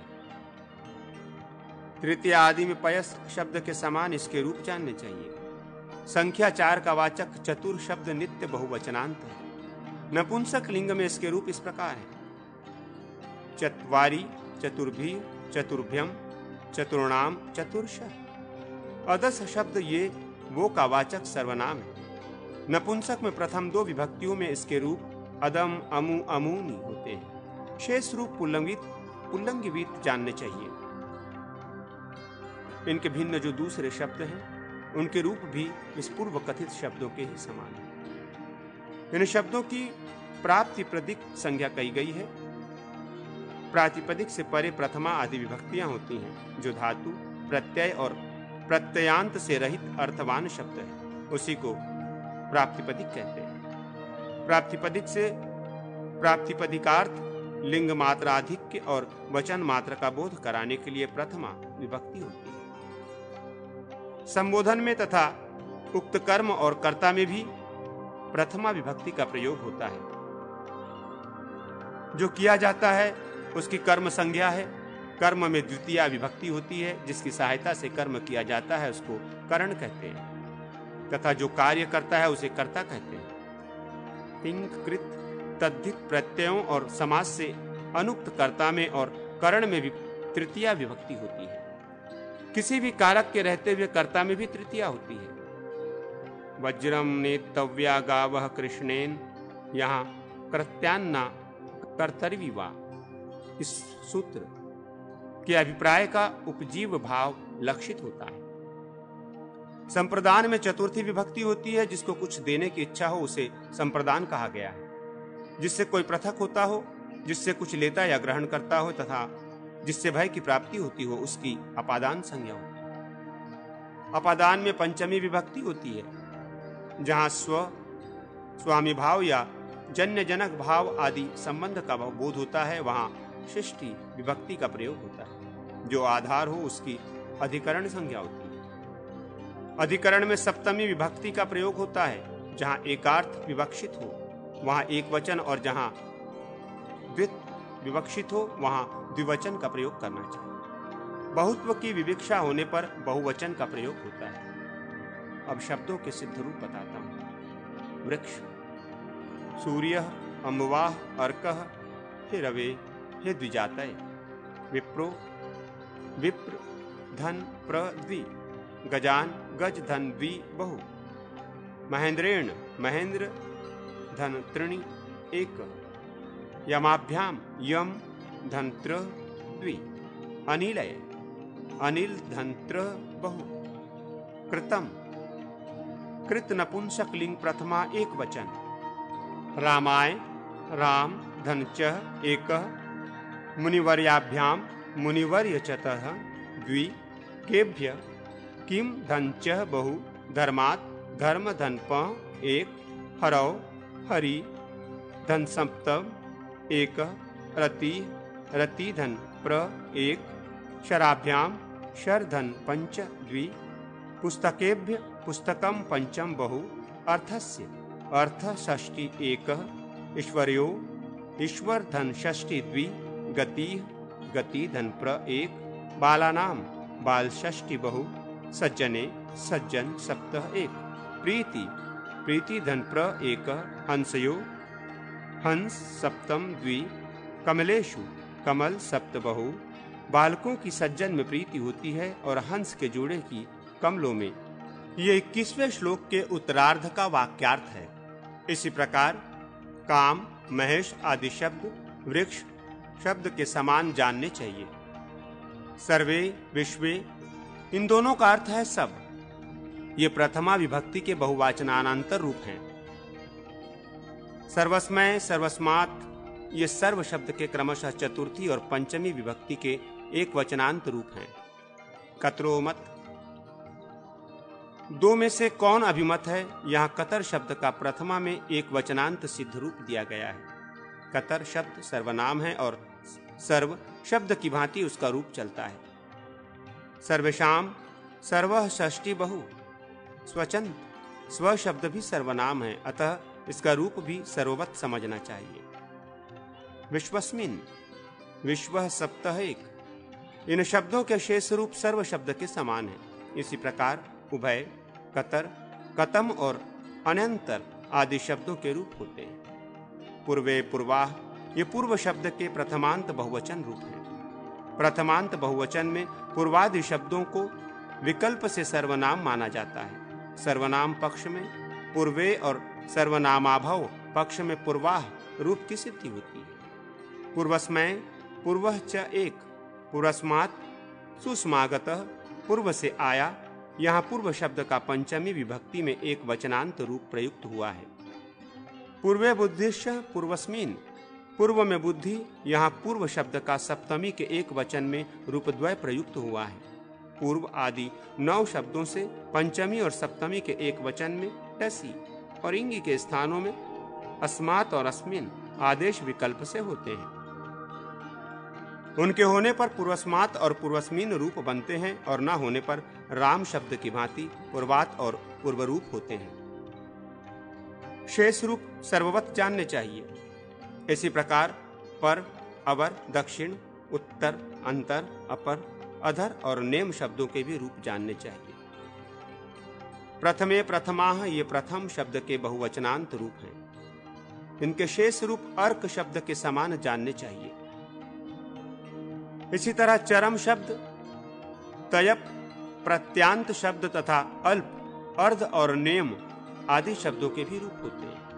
तृतीय आदि में पयस शब्द के समान इसके रूप जानने चाहिए। संख्या 4 का वाचक चतुर शब्द नित्य बहुवचनांत है। नपुंसक लिंग में इसके रूप इस प्रकार है: चत्वारि, चतुर्भी, चतुर्भ्यम, चतुर्णाम, चतुर्शः। अदस शब्द ये वो का वाचक सर्वनाम है। नपुंसक में प्रथम दो विभक्तियों में इसके रूप अदम, अमु, अमूनि होते हैं। शेष रूप पुल्लंगिवीत जानने चाहिए। इनके भिन्न जो दूसरे शब्द हैं उनके रूप भी इस पूर्व कथित शब्दों के ही समान है। इन शब्दों की प्रातिपदिक संज्ञा कही गई है। प्रातिपदिक से परे प्रथमा आदि विभक्तियां होती हैं जो धातु, प्रत्यय और प्रत्ययांत से रहित अर्थवान शब्द है। उसी को प्रातिपदिक कहते हैं। प्रातिपदिक से प्रातिपदिकार्थ, लिंग मात्राधिक्य और वचन मात्र का बोध कराने के लिए प्रथमा विभक्ति होती है। संबोधन में तथा उक्त कर्म और कर्ता में भी प्रथमा विभक्ति का प्रयोग होता है। जो किया जाता है उसकी कर्म संज्ञा है। कर्म में द्वितीय विभक्ति होती है। जिसकी सहायता से कर्म किया जाता है उसको करण कहते हैं तथा जो कार्य करता है उसे कर्ता कहते हैं। तिंग, कृत, तद्धित प्रत्ययों और समास से अनुक्त कर्ता में और करण में भी तृतीया विभक्ति होती है। किसी भी कारक के रहते हुए कर्ता में भी तृतीया होती है। वज्रम नेतव्या गावः कृष्णेन, यहाँ कृत्यान्ना कर्तरी वा। इस सूत्र के अभिप्राय का उपजीव भाव लक्षित होता है। संप्रदान में चतुर्थी विभक्ति होती है। जिसको कुछ देने की इच्छा हो उसे संप्रदान कहा गया है। जिससे कोई पृथक होता हो, जिससे कुछ लेता या ग्रहण करता हो तथा जिससे भय की प्राप्ति होती हो उसकी अपादान संज्ञा होती है। अपादान में पंचमी विभक्ति होती है। जहां स्वामी भाव या जन्य जनक भाव आदि संबंध का बोध होता है वहां षष्ठी विभक्ति का प्रयोग होता है। जो आधार हो उसकी अधिकरण संज्ञा होती है। अधिकरण में सप्तमी विभक्ति का प्रयोग होता है। जहां एकार्थ विवक्षित हो वहां एक वचन और जहां द्वित विवक्षित हो वहां द्विवचन का प्रयोग करना चाहिए। बहुत्व की विवक्षा होने पर बहुवचन का प्रयोग होता है। अब शब्दों के सिद्ध रूप बताता हूं। वृक्ष, सूर्य, अम्बवाह, अर्कः, हे रवे, हे द्विजातय। विप्रो, विप्र, धन, प्र, द्वि। गजान, गज, धन, द्वि, बहु। महेंद्रेण, महेंद्र, धन, त्रीणि, एक। यमाभ्याम, यम, धन, त्र, द्वि। अनिलय, अनिल, धन, त्र, बहु। कृतम, कृत नपुंसक लिंग प्रथमा एक वचन। रामाय, राम, धन, च, एकः। मुनिवर्याभ्याम, मुनिवर्य, चतः, द्वि। केभ्य, किम, धन, च, बहु। धर्मात्, धर्म, धन, प, एक। हरौ, हरि, धन, सप्तम, एक। रति, रति, धन, प्र, एक। शराभ्याम, शर, धन, पंच, द्वि। पुस्तकेभ्य, पुस्तकम, पंचम, बहु। अर्थस्य, अर्थ, षष्टि, एक। ईश्वर्यो, ईश्वर, धन, षष्टि, द्वि। गति, गति, धन, प्र, एक। बालानाम, बाल, षष्टि, बहु। सज्जने, सज्जन, सप्तः, एक। प्रीति, प्रीति, धन, प्र, एक। हंसयो, हंस, सप्तम, द्वि। कमलेषु, कमल सप्तबहु, बालकों की सज्जन में प्रीति होती है और हंस के जोड़े की कमलों में। ये 21वें श्लोक के उत्तरार्ध का वाक्यार्थ है। इसी प्रकार काम, महेश आदि शब्द वृक्ष शब्द के समान जानने चाहिए। सर्वे, विश्वे, इन दोनों का अर्थ है सब। ये प्रथमा विभक्ति के बहुवचनानंतर रूप हैं। सर्वस्मय, सर्वस्मात्, ये सर्व शब्द के क्रमशः चतुर्थी और पंचमी विभक्ति के एक वचनांत रूप हैं। कतरोमत, दो में से कौन अभिमत है? यहाँ कतर शब्द का प्रथमा में एक वचनांत सिद्ध रूप दिया गया है। कतर शब्द सर्वनाम है और सर्व शब्द की भांति उसका रूप चलता है। सर्वेशाम, सर्वः षष्ठी बहु, स्वचंद, स्व शब्द भी सर्वनाम है, अतः इसका रूप भी सर्ववत समझना चाहिए। विश्वस्मिन, विश्वः सप्तः एक, इन शब्दों के शेष रूप सर्व शब्द के समान है। इसी प्रकार उभय, कतर, कतम और अनंतर आदि शब्दों के रूप होते हैं। पूर्वे, पूर्वाह, ये पूर्व शब्द के प्रथमांत बहुवचन रूप हैं। प्रथमांत बहुवचन में पूर्वादि शब्दों को विकल्प से सर्वनाम माना जाता है। सर्वनाम पक्ष में पूर्वे और सर्वनामाभव पक्ष में पूर्वाह रूप की सिद्धि होती है। पूर्वस्मय, पूर्वः च एक, पूर्वस्मात्, सुस्मागतः, पूर्व से आया। यहाँ पूर्व शब्द का पंचमी विभक्ति में एक वचनांत रूप प्रयुक्त हुआ है। पूर्वे बुद्धिश्च पूर्वस्मिन, पूर्व में बुद्धि, यहाँ पूर्व शब्द का सप्तमी के एक वचन में रूपद्वय प्रयुक्त हुआ है। पूर्व आदि 9 शब्दों से पंचमी और सप्तमी के एक वचन में टसी और इंगी के स्थानों में अस्मात् और अस्मिन आदेश विकल्प से होते हैं। उनके होने पर पूर्वस्मात् और पूर्वस्मिन रूप बनते हैं और न होने पर राम शब्द की भांति पूर्वात और पूर्व रूप होते हैं। शेष रूप सर्ववत जानने चाहिए। इसी प्रकार पर, अवर, दक्षिण, उत्तर, अंतर, अपर, अधर और नेम शब्दों के भी रूप जानने चाहिए। प्रथमे, प्रथमाः, ये प्रथम शब्द के बहुवचनांत रूप हैं। इनके शेष रूप अर्क शब्द के समान जानने चाहिए। इसी तरह चरम शब्द, तयप, प्रत्यांत शब्द तथा अल्प, अर्ध और नेम आदि शब्दों के भी रूप होते हैं।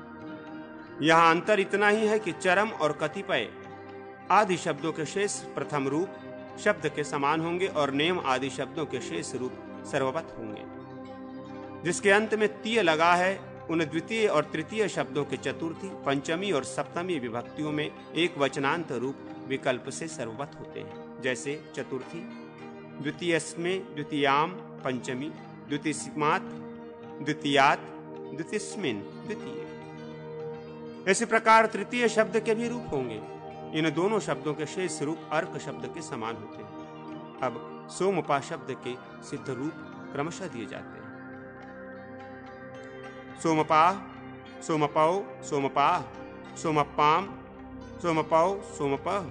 यहाँ अंतर इतना ही है कि चरम और कतिपय आदि शब्दों के शेष प्रथम रूप शब्द के समान होंगे और नेम आदि शब्दों के शेष रूप सर्ववत होंगे। जिसके अंत में तीय लगा है उन द्वितीय और तृतीय शब्दों के चतुर्थी, पंचमी और सप्तमी विभक्तियों में एक वचनांत रूप विकल्प से सर्ववत होते हैं। जैसे चतुर्थी, द्वितीयस्मे, द्वितीयाम, पंचमी, द्वितीयस्मात्, द्वितीयात्, द्वितीयस्मिन्, द्वितीय। इसी प्रकार तृतीय शब्द के भी रूप होंगे। इन दोनों शब्दों के शेष रूप अर्क शब्द के समान होते हैं। अब सोमपा शब्द के सिद्ध रूप क्रमशः दिए जाते हैं। सोमपाः, सोमपौ, सोमपाः, सोमप्पाम्, सोमपौ, सोमपः,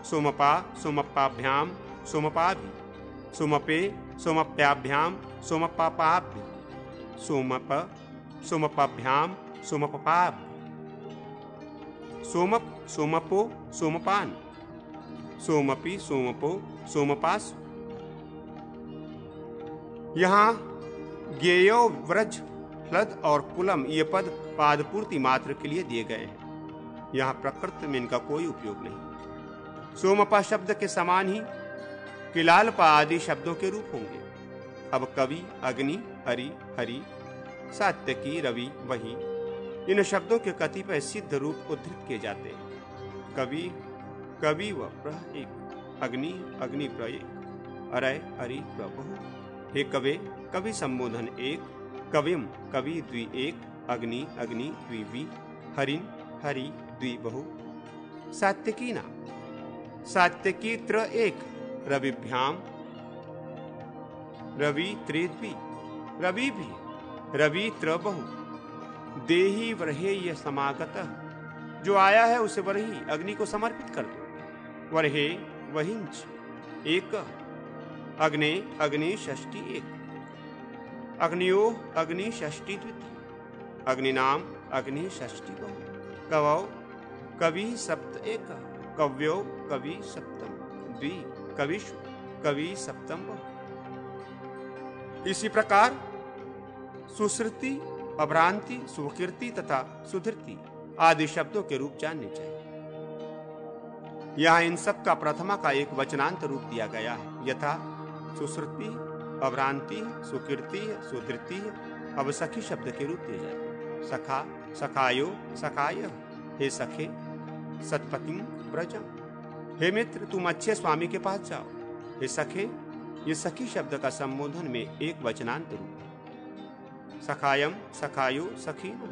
सोमपा, सोमप्पाभ्याम, सोमपाभि, सोमपे, सोमप्याभ्याम, सोमपापाभि, सोमप, सोमपाभ्याम, सोमपपाभि, सोमप, सोमपो, सोमपान, सोमपि, सोमपो, सोमपासु। यहाँ ज्ञेयो, व्रज, हृद और कुलम ये पद पादपूर्ति मात्र के लिए दिए गए हैं। यहाँ प्रकृति में इनका कोई उपयोग नहीं। सोमपा शब्द के समान ही किलालपा आदि शब्दों के रूप होंगे। अब कवि, अग्नि, हरि, हरि, सात्यकी, रवि, वही, इन शब्दों के कतिपय सिद्ध रूप उद्धृत किए जाते हैं। कवि, कवि व प्र एक, अग्नि, अग्नि प्र एक, अरय, हरि प्र बहु, हे कवे, कवि संबोधन एक, कविम, कवि द्वि एक, अग्नि, अग्नि द्विवी, हरिन, हरि द्वि बहु, सात्यकी नाम, सात्यकी त्र एक, रविभ्याम, रवि त्रिद्वि, रवि भी, रवि त्र बहु, देहि वरहे ये समागतः, जो आया है उसे वरही अग्नि को समर्पित कर दो। वरहे वहिंच एक, अग्ने, अग्नि षष्ठी एक, अग्नियो, अग्नि षष्ठी द्वितीय, अग्निनाम, अग्नि षष्ठी बहु, कवौ, कवि सप्त एक, कव्यो कवि सप्तम, द्वि कविषु कवि सप्तम। इसी प्रकार सुश्रुति, अभ्रांति, सुकीर्ति तथा सुधृति आदि शब्दों के रूप जानने चाहिए। यहाँ इन सब का प्रथमा का एक वचनांत रूप दिया गया है, यथा सुश्रुति, अभ्रांति, सुकीर्ति, सुधृति। अब सखी शब्द के रूप दिए जाते हैं। सखा, सखायो, सखाय, हे सखे, सतपतिं व्रजम, हे मित्र तुम अच्छे स्वामी के पास जाओ। हे सखे, ये सखी शब्द का संबोधन में एक वचनांत रूप है। सखायम, सखायो, सखीनम,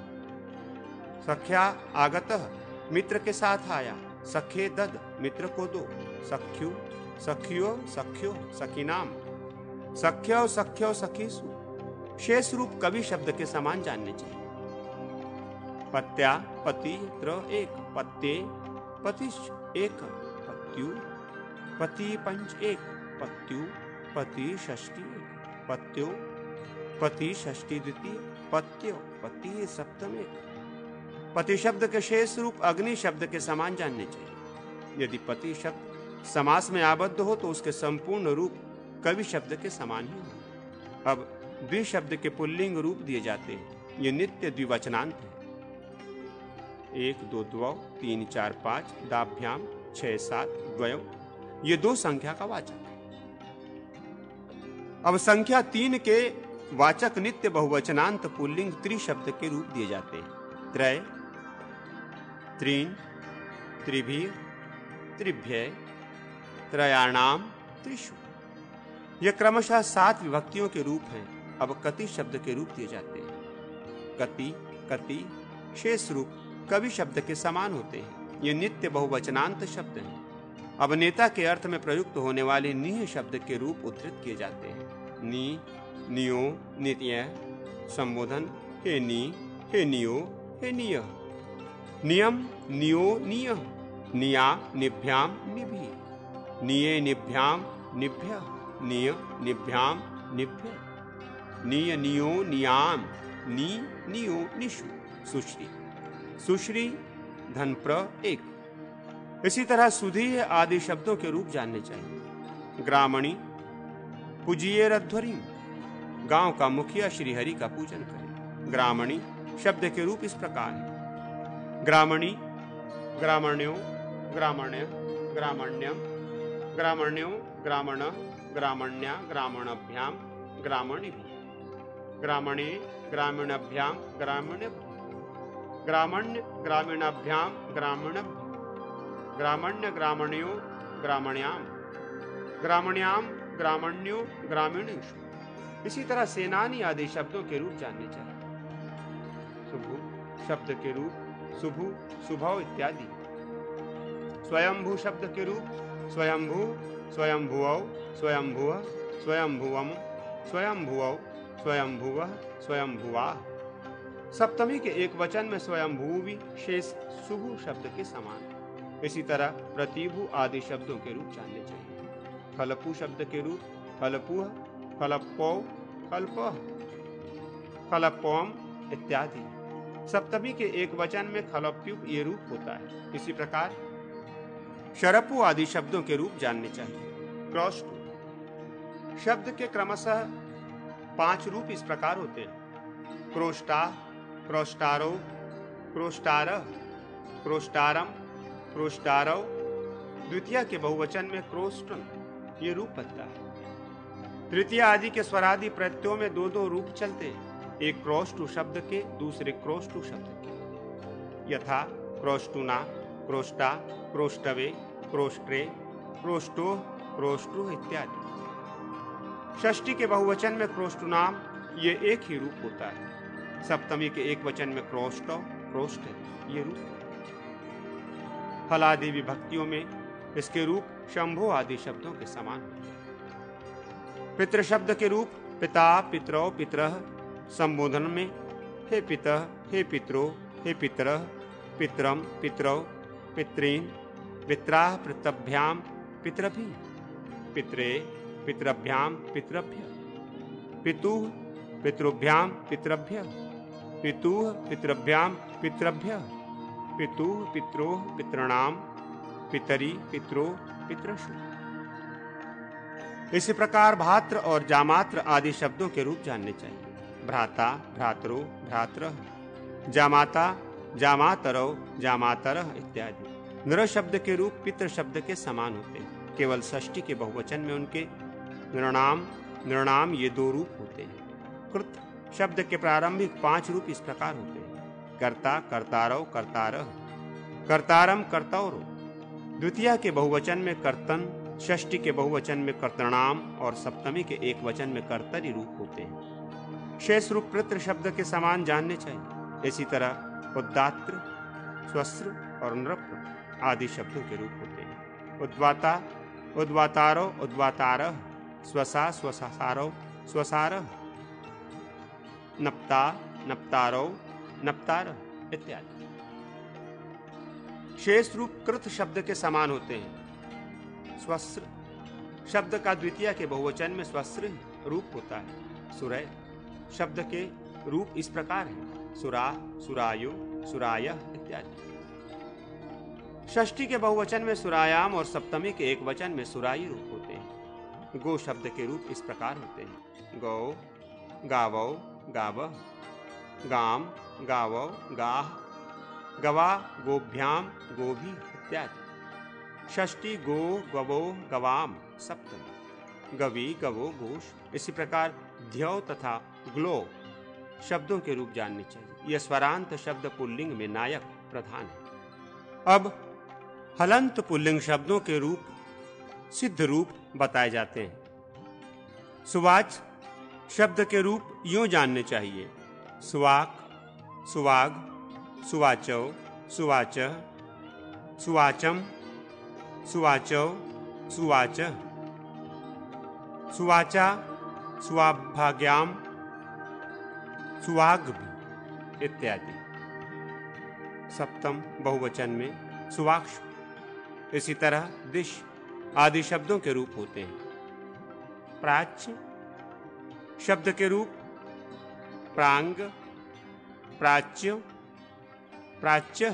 सख्या आगतः, मित्र के साथ आया। सखे दद, मित्र को दो। सख्यु, सखियो, सख्यो, सखीनाम, सख्यो, सख्यो, सखीसु। शेष रूप कवि शब्द के समान जानने चाहिए। पत्या, पति, त्र एक, पत्ते, पतिश्च एक, पत्यु, पति पंच एक, पत्यु, पति षष्ठी एक, पत्यो, पति षष्ठी द्वितीय, पत्यो, पति सप्तम एक। पति शब्द के शेष रूप अग्नि शब्द के समान जानने चाहिए। यदि पति शब्द समास में आबद्ध हो तो उसके संपूर्ण रूप कवि शब्द के समान ही हो। अब द्वि शब्द के पुल्लिंग रूप दिए जाते हैं। ये नित्य द्विवचनांत है। 1 2 द्वौ, 3 4 5, दाभ्याम 6 7 द्वयौ, ये दो संख्या का वाचक है। अब संख्या 3 के वाचक नित्य बहुवचनांत पुल्लिंग त्रिशब्द के रूप दिए जाते हैं। त्रय, त्रीन, त्रिभिः, त्रिभ्य, त्रयाणाम, त्रिषु। ये क्रमशः 7 विभक्तियों के रूप हैं। अब कति शब्द के रूप दिए जाते हैं। कति, कति शेष रूप कवि शब्द के समान होते हैं। ये नित्य बहुवचनांत शब्द हैं। अब नेता के अर्थ में प्रयुक्त होने वाले नीह शब्द के रूप उद्धृत किए जाते हैं। नी, नियो, नित्य। संबोधन, हे नी, हे नियो, हे निय। नियम, नियो, निय। निया, निभ्याम, निभि। निये, निभ्याम, निभ्य। निय, निभ्याम, निभ्य। निय, नियो, नियाम। नी, नियो, निषु। सुश्री, सुश्री धन प्र एक। इसी तरह सुधीय आदि शब्दों के रूप जानने चाहिए। ग्रामणी, पूजिए रध्वरी, गांव का मुखिया श्री हरि का पूजन करे। ग्रामणी शब्द के रूप इस प्रकार है। ग्रामणी, ग्रामण्यो, ग्रामण्य, ग्रामण्यम, ग्रामण्यो, ग्रामण, ग्रामण्या, ग्रामणभ्याम, ग्रामणिभि। ग्रामणे, ग्रामीणभ्याम, ग्रामीण। ग्रामण्य, ग्रामीणाभ्याम, ग्रामीणभ्य। ग्रामण्य, ग्रामण्यो, ग्रामण्याम, ग्रामण्याम, ग्रामण्यो, ग्रामीणेषु। इसी तरह सेनानी आदि शब्दों के रूप जानने चाहिए। शुभु शब्द के रूप शुभु, शुभौ इत्यादि। स्वयंभू शब्द के रूप स्वयंभू, स्वयंभुवौ, स्वयंभुव, स्वयंभुवम, स्वयंभुवौ, स्वयंभुवः, स्वयंभुवाः। सप्तमी के एक वचन में स्वयंभूवि शेष शुभु शब्द के समान। इसी तरह प्रतिभु आदि शब्दों के रूप जानने चाहिए। फलपु शब्द के रूप फलपुह, फलपौ, फलपः, फलपौम इत्यादि। सप्तमी के एक वचन में खलप्यु ये रूप होता है। इसी प्रकार शरपु आदि शब्दों के रूप जानने चाहिए। क्रोष्टु शब्द के क्रमशः 5 रूप इस प्रकार होते हैं। क्रोष्टा, क्रोष्टारो, क्रोष्टारः, क्रोष्टारम, क्रोष्टारौ। द्वितीय के बहुवचन में क्रोष्टन ये रूप बनता है। तृतीय आदि के स्वरादि प्रत्ययों में 2 रूप चलते हैं। एक क्रोष्टु शब्द के, दूसरे क्रोष्टु शब्द के। यथा क्रोष्टुना, क्रोष्टा, क्रोष्टवे, क्रोष्ट्रे, क्रोष्टो, क्रोष्टु इत्यादि। षष्ठी के बहुवचन में क्रोष्टुनाम ये एक ही रूप होता है। सप्तमी के एक वचन में क्रोष्टो, क्रोष्ट ये रूप। फलादि विभक्तियों में इसके रूप शंभो आदि शब्दों के समान होते हैं। पितृ शब्द के रूप पिता, पितरौ, पितरः। संबोधन में हे पितः, हे पितरो, हे पितरः, पितरम, पितरौ, पितॄन्, पित्राः, पितृभ्याम, पितृभि। पितरे, पितृभ्याम, पितृभ्य। पितुः, पितृभ्याम, पितृभ्य। पितुः, पितृभ्याम, पितृभ्य। पितुः, पित्रोः, पितॄणाम, पितरी, पितरो, पितृषु। इसी प्रकार भात्र और जामात्र आदि शब्दों के रूप जानने चाहिए। भ्राता, भ्रातरो, भ्रातरः, जामाता, जामातरौ, जामातरः इत्यादि। नृ शब्द के रूप पितृ शब्द के समान होते हैं। केवल षष्ठी के बहुवचन में उनके नृणाम, नृणाम ये दो रूप होते हैं। कृत शब्द के प्रारंभिक 5 रूप इस प्रकार होते हैं। कर्ता, कर्तारौ, कर्तारः, कर्तारम, कर्तौरो। द्वितीया के बहुवचन में कर्तन, षष्ठी के बहुवचन में कर्तृणाम और सप्तमी के एक वचन में कर्तरी रूप होते हैं। शेष रूप पितृ शब्द के समान जानने चाहिए। इसी तरह उद्दात्र, स्वस्त्र और नृप आदि शब्दों के रूप होते हैं। उद्वाता, उद्वातारो, उद्वातारः, स्वसा, स्वसासारो, स्वसारः, नप्ता, नप्तारो, नप्तारः इत्यादि। शेष रूप कृत शब्द के समान होते हैं। स्वस्त्र शब्द का द्वितीय के बहुवचन में स्वस्त्र रूप होता है। सुरय शब्द के रूप इस प्रकार हैं: सुरा, सुरायो, सुरायः इत्यादि। षष्ठी के बहुवचन में सुरायाम और सप्तमी के एक वचन में सुराई रूप होते हैं। गो शब्द के रूप इस प्रकार होते हैं: गौ, गावौ, गावः, गाम, गावौ, गाः, गवा, गोभ्याम, गोभी इत्यादि। षष्ठी गो, गवो, गवाम, सप्तमी गवी, गवो, गोश। इसी प्रकार ध्यौ तथा ग्लो शब्दों के रूप जानने चाहिए। यह स्वरांत शब्द पुल्लिंग में नायक प्रधान है। अब हलंत पुल्लिंग शब्दों के रूप सिद्ध रूप बताए जाते हैं। सुवाच शब्द के रूप यूं जानने चाहिए: सुवाक, सुवाग, सुवाचौ, सुवाचः, सुवाचम, सुवाचौ, सुवाचः, सुवाचा, सुवाभाग्याम, सुवाग्भि इत्यादि। सप्तम बहुवचन में सुवाक्षु। इसी तरह दिश आदि शब्दों के रूप होते हैं। प्राच्य शब्द के रूप प्रांग, प्राच्य, प्राच्य,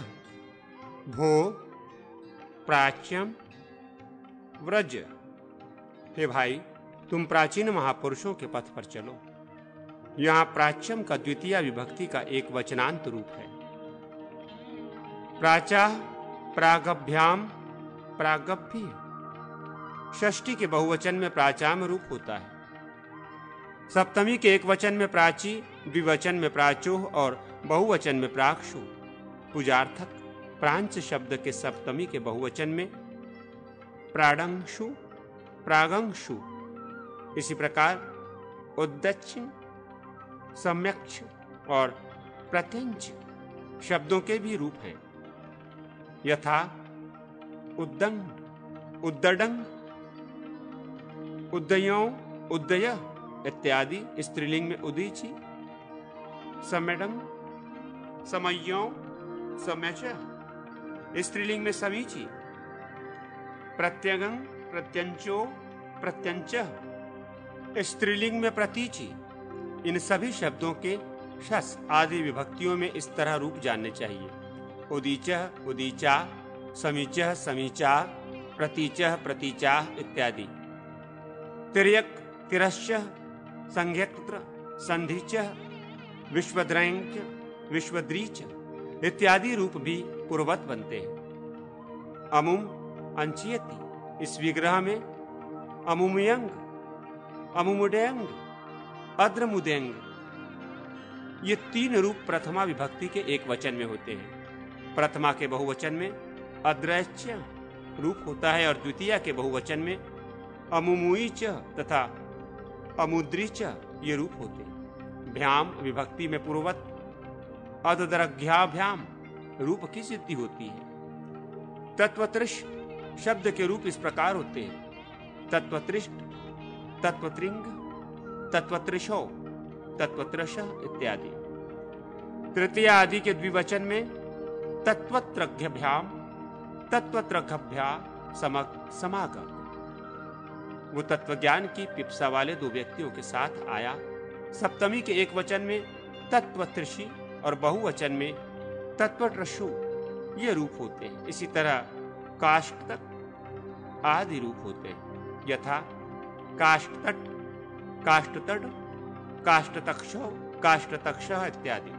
भो, प्राच्यम, व्रज। हे भाई, तुम प्राचीन महापुरुषों के पथ पर चलो। यहाँ प्राच्यम का द्वितीय विभक्ति का एक वचनांत रूप है। प्राचा, प्रागभ्याम, प्रागभ्य। षष्ठी के बहुवचन में प्राचाम रूप होता है। सप्तमी के एक वचन में प्राची, द्विवचन में प्राचोह और बहुवचन में प्राक्षु। पूजार्थक प्रांच शब्द के सप्तमी के बहुवचन में प्राडंशु, प्रागंशु। इसी प्रकार उद्दच्छ, सम्यक्ष और प्रत्यंच शब्दों के भी रूप हैं। यथा उद्दंग, उद्दडंग, उद्दयों, उद्दय इत्यादि। स्त्रीलिंग में उदीची, समयडंग, समयों, समयच। स्त्रीलिंग में समीची, प्रत्यगं, प्रत्यंचो, प्रत्यंच। स्त्रीलिंग में प्रतीचि। इन सभी शब्दों के शस आदि विभक्तियों में इस तरह रूप जानने चाहिए: उदीचः, उदीचा, समीचः, समीचा, प्रतीचः, प्रतीचा इत्यादि। तिर्यक, तिरश्च, संज्ञक्त्र, संधिचः, विश्वद्रैंक्य, विश्वद्रीच इत्यादि रूप भी पूर्ववत बनते हैं। अमुम, अंचियति। इस विग्रह में अमुमयंग, अमुमुदयंग, अद्रमुदयंग ये 3 रूप प्रथमा विभक्ति के एक वचन में होते हैं। प्रथमा के बहुवचन में अद्रैच्य रूप होता है और द्वितीय के बहुवचन में अमुमुईच तथा अमुद्रीच ये रूप होते हैं। भ्याम विभक्ति में पूर्ववत अदद्रघ्याभ्याम रूप की सिद्धि होती है। तत्वत्रिश शब्द के रूप इस प्रकार होते हैं: तत्वत्रिष्ट, तत्वत्रिंग, तत्वत्रिशो, तत्वत्रश इत्यादि। तृतीय आदि के द्विवचन में तत्वत्रघ्यभ्याम, तत्वत्रघभ्या समागम। वो तत्वज्ञान की पिप्सा वाले 2 व्यक्तियों के साथ आया। सप्तमी के एक वचन में तत्वत्रिषि और बहुवचन में तत्वत्रशु ये रूप होते हैं। इसी तरह काष्ठतट आदि रूप होते हैं, यथा काष्ठतट, काष्ठतट, काष्ठतक्षौ, काष्ठतक्षः इत्यादि।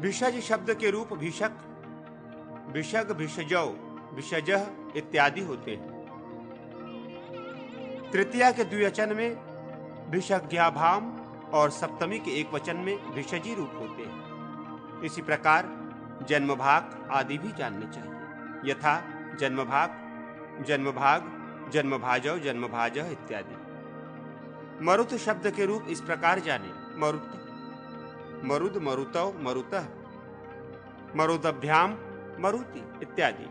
भिषज शब्द के रूप भिषक, भिषग, भिषजौ, भिषजः इत्यादि होते हैं। तृतीया के द्विवचन में भिषग्याभाम और सप्तमी के एक वचन में भिषजी रूप होते हैं। इसी प्रकार जन्मभाग आदि भी जानने चाहिए, यथा जन्मभाग, जन्मभाग, जन्मभाजौ, जन्मभाजः इत्यादि। मरुत शब्द के रूप इस प्रकार जाने, मरुत, मरुद, मरुतौ, मरुतः, मरुदभ्याम, मरुति इत्यादि।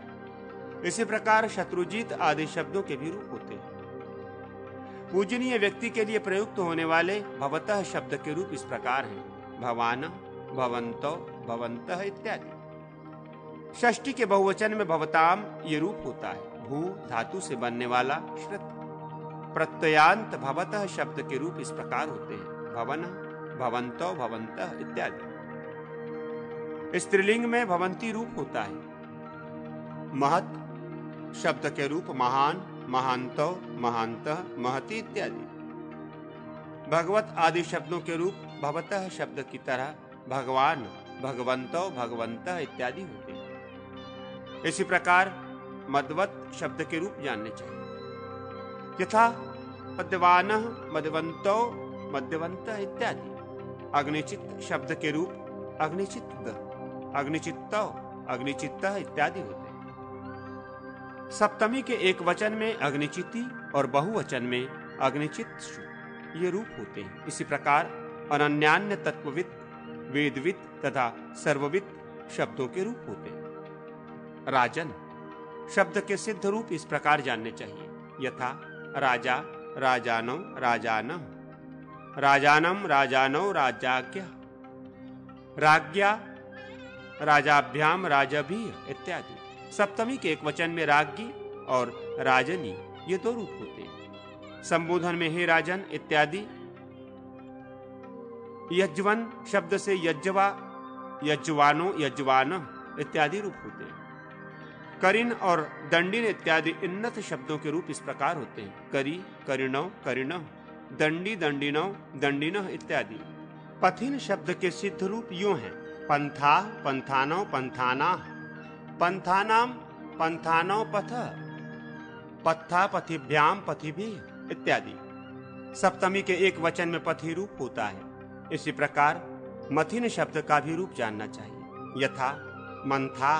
इसी प्रकार शत्रुजीत आदि शब्दों के भी रूप होते हैं। पूजनीय व्यक्ति के लिए प्रयुक्त होने वाले भवतः शब्द के रूप इस प्रकार हैं, भवान, भवंतो, भवंतः इत्यादि। षष्ठी के बहुवचन में भवताम ये रूप होता है। भू धातु से बनने वाला श्रुत प्रत्ययांत भवतः शब्द के रूप इस प्रकार होते हैं, भवन, भवंतो, भवंतः इत्यादि। स्त्रीलिंग में भवंती रूप होता है। महत शब्द के रूप महान, महांतो, महांतः, महति इत्यादि। भगवत आदि शब्दों के रूप भवतः शब्द की तरह भगवान, भगवंतो, भगवंतः इत्यादि होते हैं। इसी प्रकार मदवत शब्द के रूप जानने चाहिए, यथा मद्यवानः, मद्यवंतो, मद्यवंतः इत्यादि। अग्निचित्त शब्द के रूप अग्निचित्त, अग्निचित्तौ, अग्निचित्तः इत्यादि होते हैं। सप्तमी के एक वचन में अग्निचिति और बहुवचन में अग्निचित्सु ये रूप होते हैं। इसी प्रकार अनन्यान्य तत्वविद, वेदविद तथा सर्वविद शब्दों के रूप होते हैं। राजन शब्द के सिद्ध रूप इस प्रकार जानने चाहिए, यथा राजा, राजानौ, राजानः, राजानम, राजानौ, राजाज्ञः, राज्ञा, राजाभ्याम, राजभिः इत्यादि। सप्तमी के एक वचन में राज्ञी और राजनी ये दो रूप होते हैं। संबोधन में हे राजन इत्यादि। यज्वन शब्द से यज्वा, यज्वानो, यज्वानः इत्यादि रूप होते हैं। करिन और दंडिन इत्यादि उन्नत शब्दों के रूप इस प्रकार होते हैं, करी, करिणौ, करिणः, दंडी, दंडिनौ, दंडिनः इत्यादि। पथिन शब्द के सिद्ध रूप यूं हैं, पंथा, पंथानौ, पंथानाः, पंथानाम, पंथानौ, पथ, पत्था, पथिभ्याम, पथिभिः इत्यादि। सप्तमी के एक वचन में पथि रूप होता है। इसी प्रकार मथिन शब्द का भी रूप जानना चाहिए, यथा मंथा,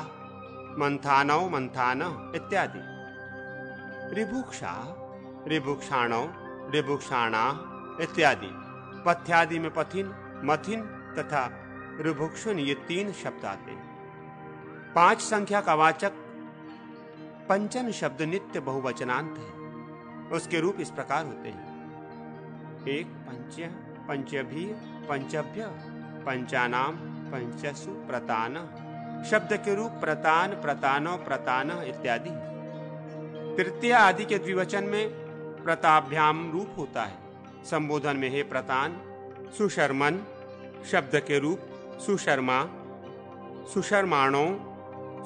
मंथानौ, मंथानः इत्यादि। ऋभुक्षा, ऋभुक्षाणौ, ऋभुक्षाणाः इत्यादि। पथ्यादि में पथिन, मथिन तथा ऋभुक्षुन ये तीन शब्द आते हैं। 5 संख्या का वाचक पंचन शब्द नित्य बहुवचनांत है। उसके रूप इस प्रकार होते हैं, एक पंच, पंचभी, पंचभ्य, पंचानाम, पंचसु, प्रतान। शब्द के रूप प्रतान, प्रतानो, प्रतानः इत्यादि। तृतीय आदि के द्विवचन में प्रताभ्याम रूप होता है। संबोधन में हे प्रतान, सुशर्मन शब्द के रूप सुशर्मा, सुशर्माणो,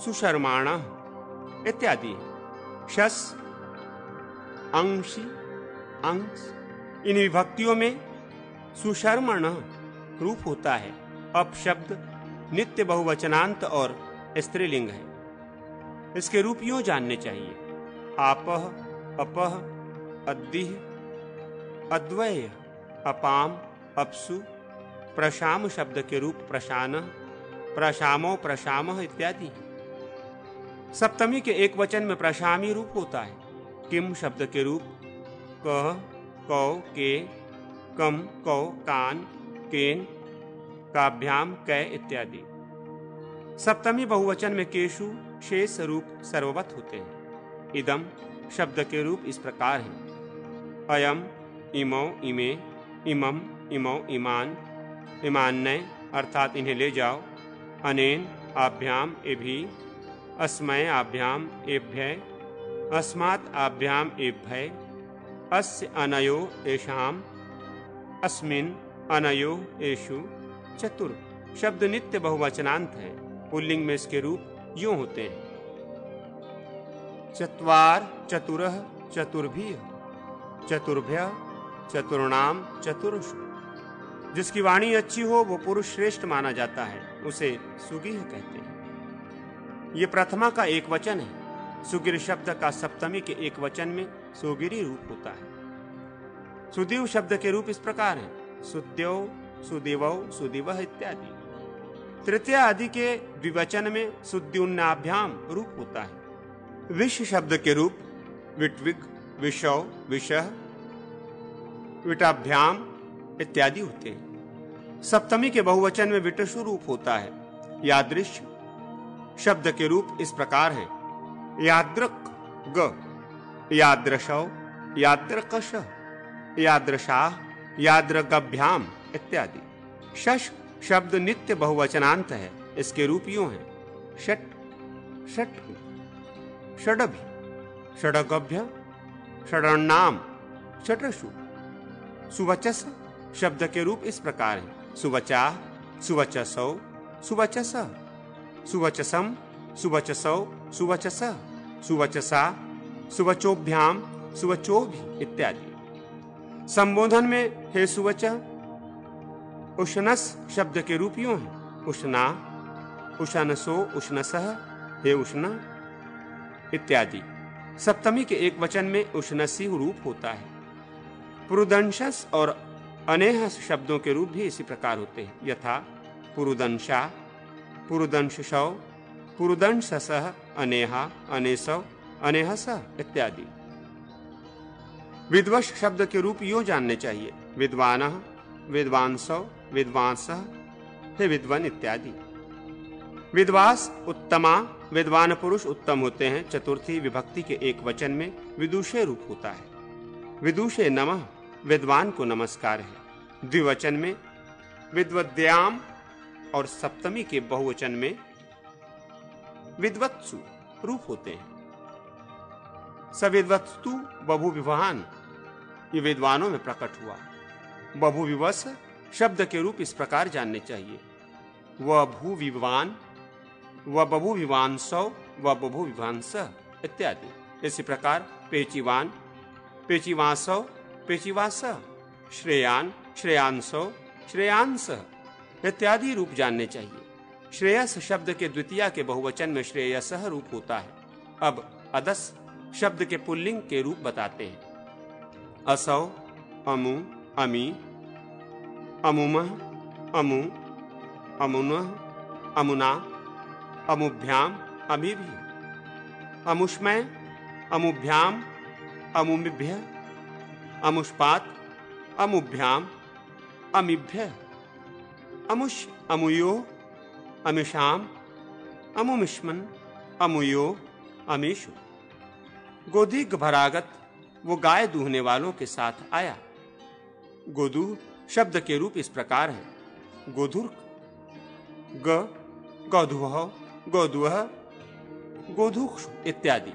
सुशर्माणः इत्यादि। शस, अंशी, अंश इन विभक्तियों में सुशर्मण रूप होता है। अपशब्द नित्य बहुवचनांत और स्त्रीलिंग है। इसके रूप यूं जानने चाहिए, आपह, अपह, अद्दिह, अद्वय, अपाम, अपसु। प्रशाम शब्द के रूप प्रशानः, प्रशामो, प्रशामः इत्यादि। सप्तमी के एक वचन में प्रशामी रूप होता है। किम शब्द के रूप कह, कौ, के, कम, कौ, कान, केन, काभ्याम, कै इत्यादि। सप्तमी बहुवचन में केशु शेष रूप सर्ववत होते हैं। इदम शब्द के रूप इस प्रकार हैं, अयम, इमौ, इमे, इमम, इमौ, इमान, इमान्नय अर्थात इन्हें ले जाओ। अनेन, आभ्याम, एभि, अस्मय, आभ्याम, एभ्यय, अस्मात्, आभ्याम, एभ्यय, अस्य, अनयो, एषाम, अस्मिन्, अनयो, एषु। चतुर शब्द नित्य बहुवचनांत है। पुल्लिंग में इसके रूप यूं होते हैं, चत्वार चतुरः चतुर्भिः चतुर्भ्य चतुर्णाम चतुर्षु। जिसकी वाणी अच्छी हो वो पुरुष श्रेष्ठ माना जाता है, उसे सुगीह कहते हैं। ये प्रथमा का एक वचन है। सुगिर शब्द का सप्तमी के एक वचन में सुगिरी रूप होता है। सुदेव शब्द के रूप इस प्रकार हैं: सुद्योव, सुदेवौ, सुदिवः इत्यादि। तृतीय आदि के द्विवचन में सुद्युन्नाभ्याम रूप होता है। विष शब्द के रूप विट्विग, विषौ, विषः, विटाभ्याम इत्यादि होते हैं। सप्तमी के बहुवचन में विटशु रूप होता है। यादृश शब्द के रूप इस प्रकार हैं: यादृक ग, यादृशौ, यादृकश, यादृशाः, यादृगभ्याम इत्यादि। शश शब्द नित्य बहुवचनांत है। इसके रूप यूं हैं: षट, षट, षडभि, षडगभ्य, षडन्नाम, षटशु। सुवचस शब्द के रूप इस प्रकार हैं: सुवचा, सुवचसौ, सुवचस, सुवचसम, सुवचसौ, सुवचस, सुवचसा, सुवचोभ्याम, सुवचोभि इत्यादि। संबोधन में हे सुवच। उष्णस शब्द के रूप यूं हैं: उष्णा, उष्णसो, उष्णसः, हे उष्ण इत्यादि। सप्तमी के एक वचन में उष्णसी रूप होता है। पुरुदंशस और अनेहस शब्दों के रूप भी इसी प्रकार होते हैं, यथा पुरुदंशा, पुरुदंशसौ, पुरुदंशसः, अनेहा, अनेसौ, अनेहस इत्यादि। विद्वश शब्द के रूप यूं जानने चाहिए: विद्वानः, विद्वांसौ, विद्वांसः, हे विद्वान इत्यादि। विद्वास उत्तमा, विद्वान पुरुष उत्तम होते हैं। चतुर्थी विभक्ति के एक वचन में विदुषे रूप होता है। विदुषे नमः, विद्वान को नमस्कार है। द्विवचन में विद्वद्याम और सप्तमी के बहुवचन में विद्वत्सु रूप होते हैं। सविद्वत्सु बभूविवान, ये विद्वानों में प्रकट हुआ। बभूविवस शब्द के रूप इस प्रकार जानने चाहिए: व भूविवान, व बभूविवांसौ, व बभूविवांस इत्यादि। इसी प्रकार पेचिवान, पेचिवासौ, पेचिवास, श्रेयान, श्रेयांसौ, श्रेयांस इत्यादि रूप जानने चाहिए। श्रेयस शब्द के द्वितीया के बहुवचन में श्रेयसः रूप होता है। अब अदस शब्द के पुल्लिंग के रूप बताते हैं: असौ, अमु, अमी, अमुमः, अमु, अमुनः, अमुना, अमुभ्याम, अमीभि, अमुष्मय, अमुभ्याम, अमुमिभ्य, अमुष्पात, अमुभ्याम, अमीभ्य, अमुष, अमुयो, अमिषाम, अमुमिष्मन, अमुयो, अमीषु। गोदीग भरागत वो गाय दूहने वालों के साथ आया। गोदूह शब्द के रूप इस प्रकार है: गोधुर्क, ग, गौधुह, गोधुह, गोधुक्ष इत्यादि।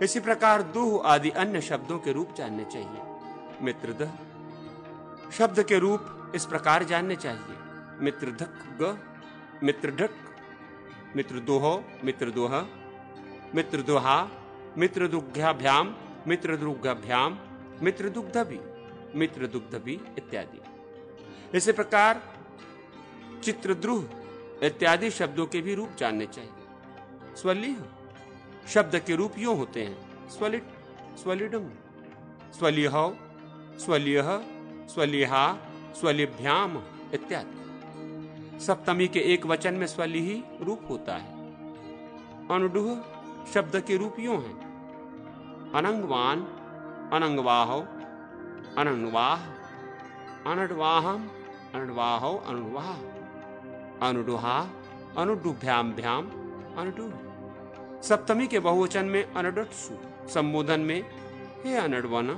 इसी प्रकार दूह आदि अन्य शब्दों के रूप जानने चाहिए। मित्रदह शब्द के रूप इस प्रकार जानने चाहिए: मित्रधक ग, मित्रढक, मित्रदोह, मित्रदोह, मित्रदोहा, मित्रदुग्धाभ्याम, मित्रदुग्धाभ्याम, मित्रदुग्धभी, मित्रदुग्धभी इत्यादि। इसी प्रकार चित्रद्रुह इत्यादि शब्दों के भी रूप जानने चाहिए। स्वलीह शब्द के रूप यूं होते हैं: स्वलिट, स्वलिडम, स्वलिहौ, स्वलिह, स्वलिहा, स्वलिभ्याम इत्यादि। सप्तमी के एक वचन में स्वलिही रूप होता है। अनुडुह शब्द के रूप यूं हैं: अनंगवान, अनंगवाहो, अनंगवाह, अनडवाहम, अनडवाहो, अनुडवाह, अनुडुहा, अनुडुभ्याम भ्याम, अनुडुह। सप्तमी के बहुवचन में अनडट्सु। संबोधन में हे अनडवन,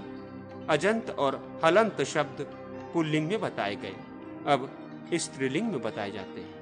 अजंत और हलंत शब्द पुल्लिंग में बताए गए। अब स्त्रीलिंग में बताए जाते हैं।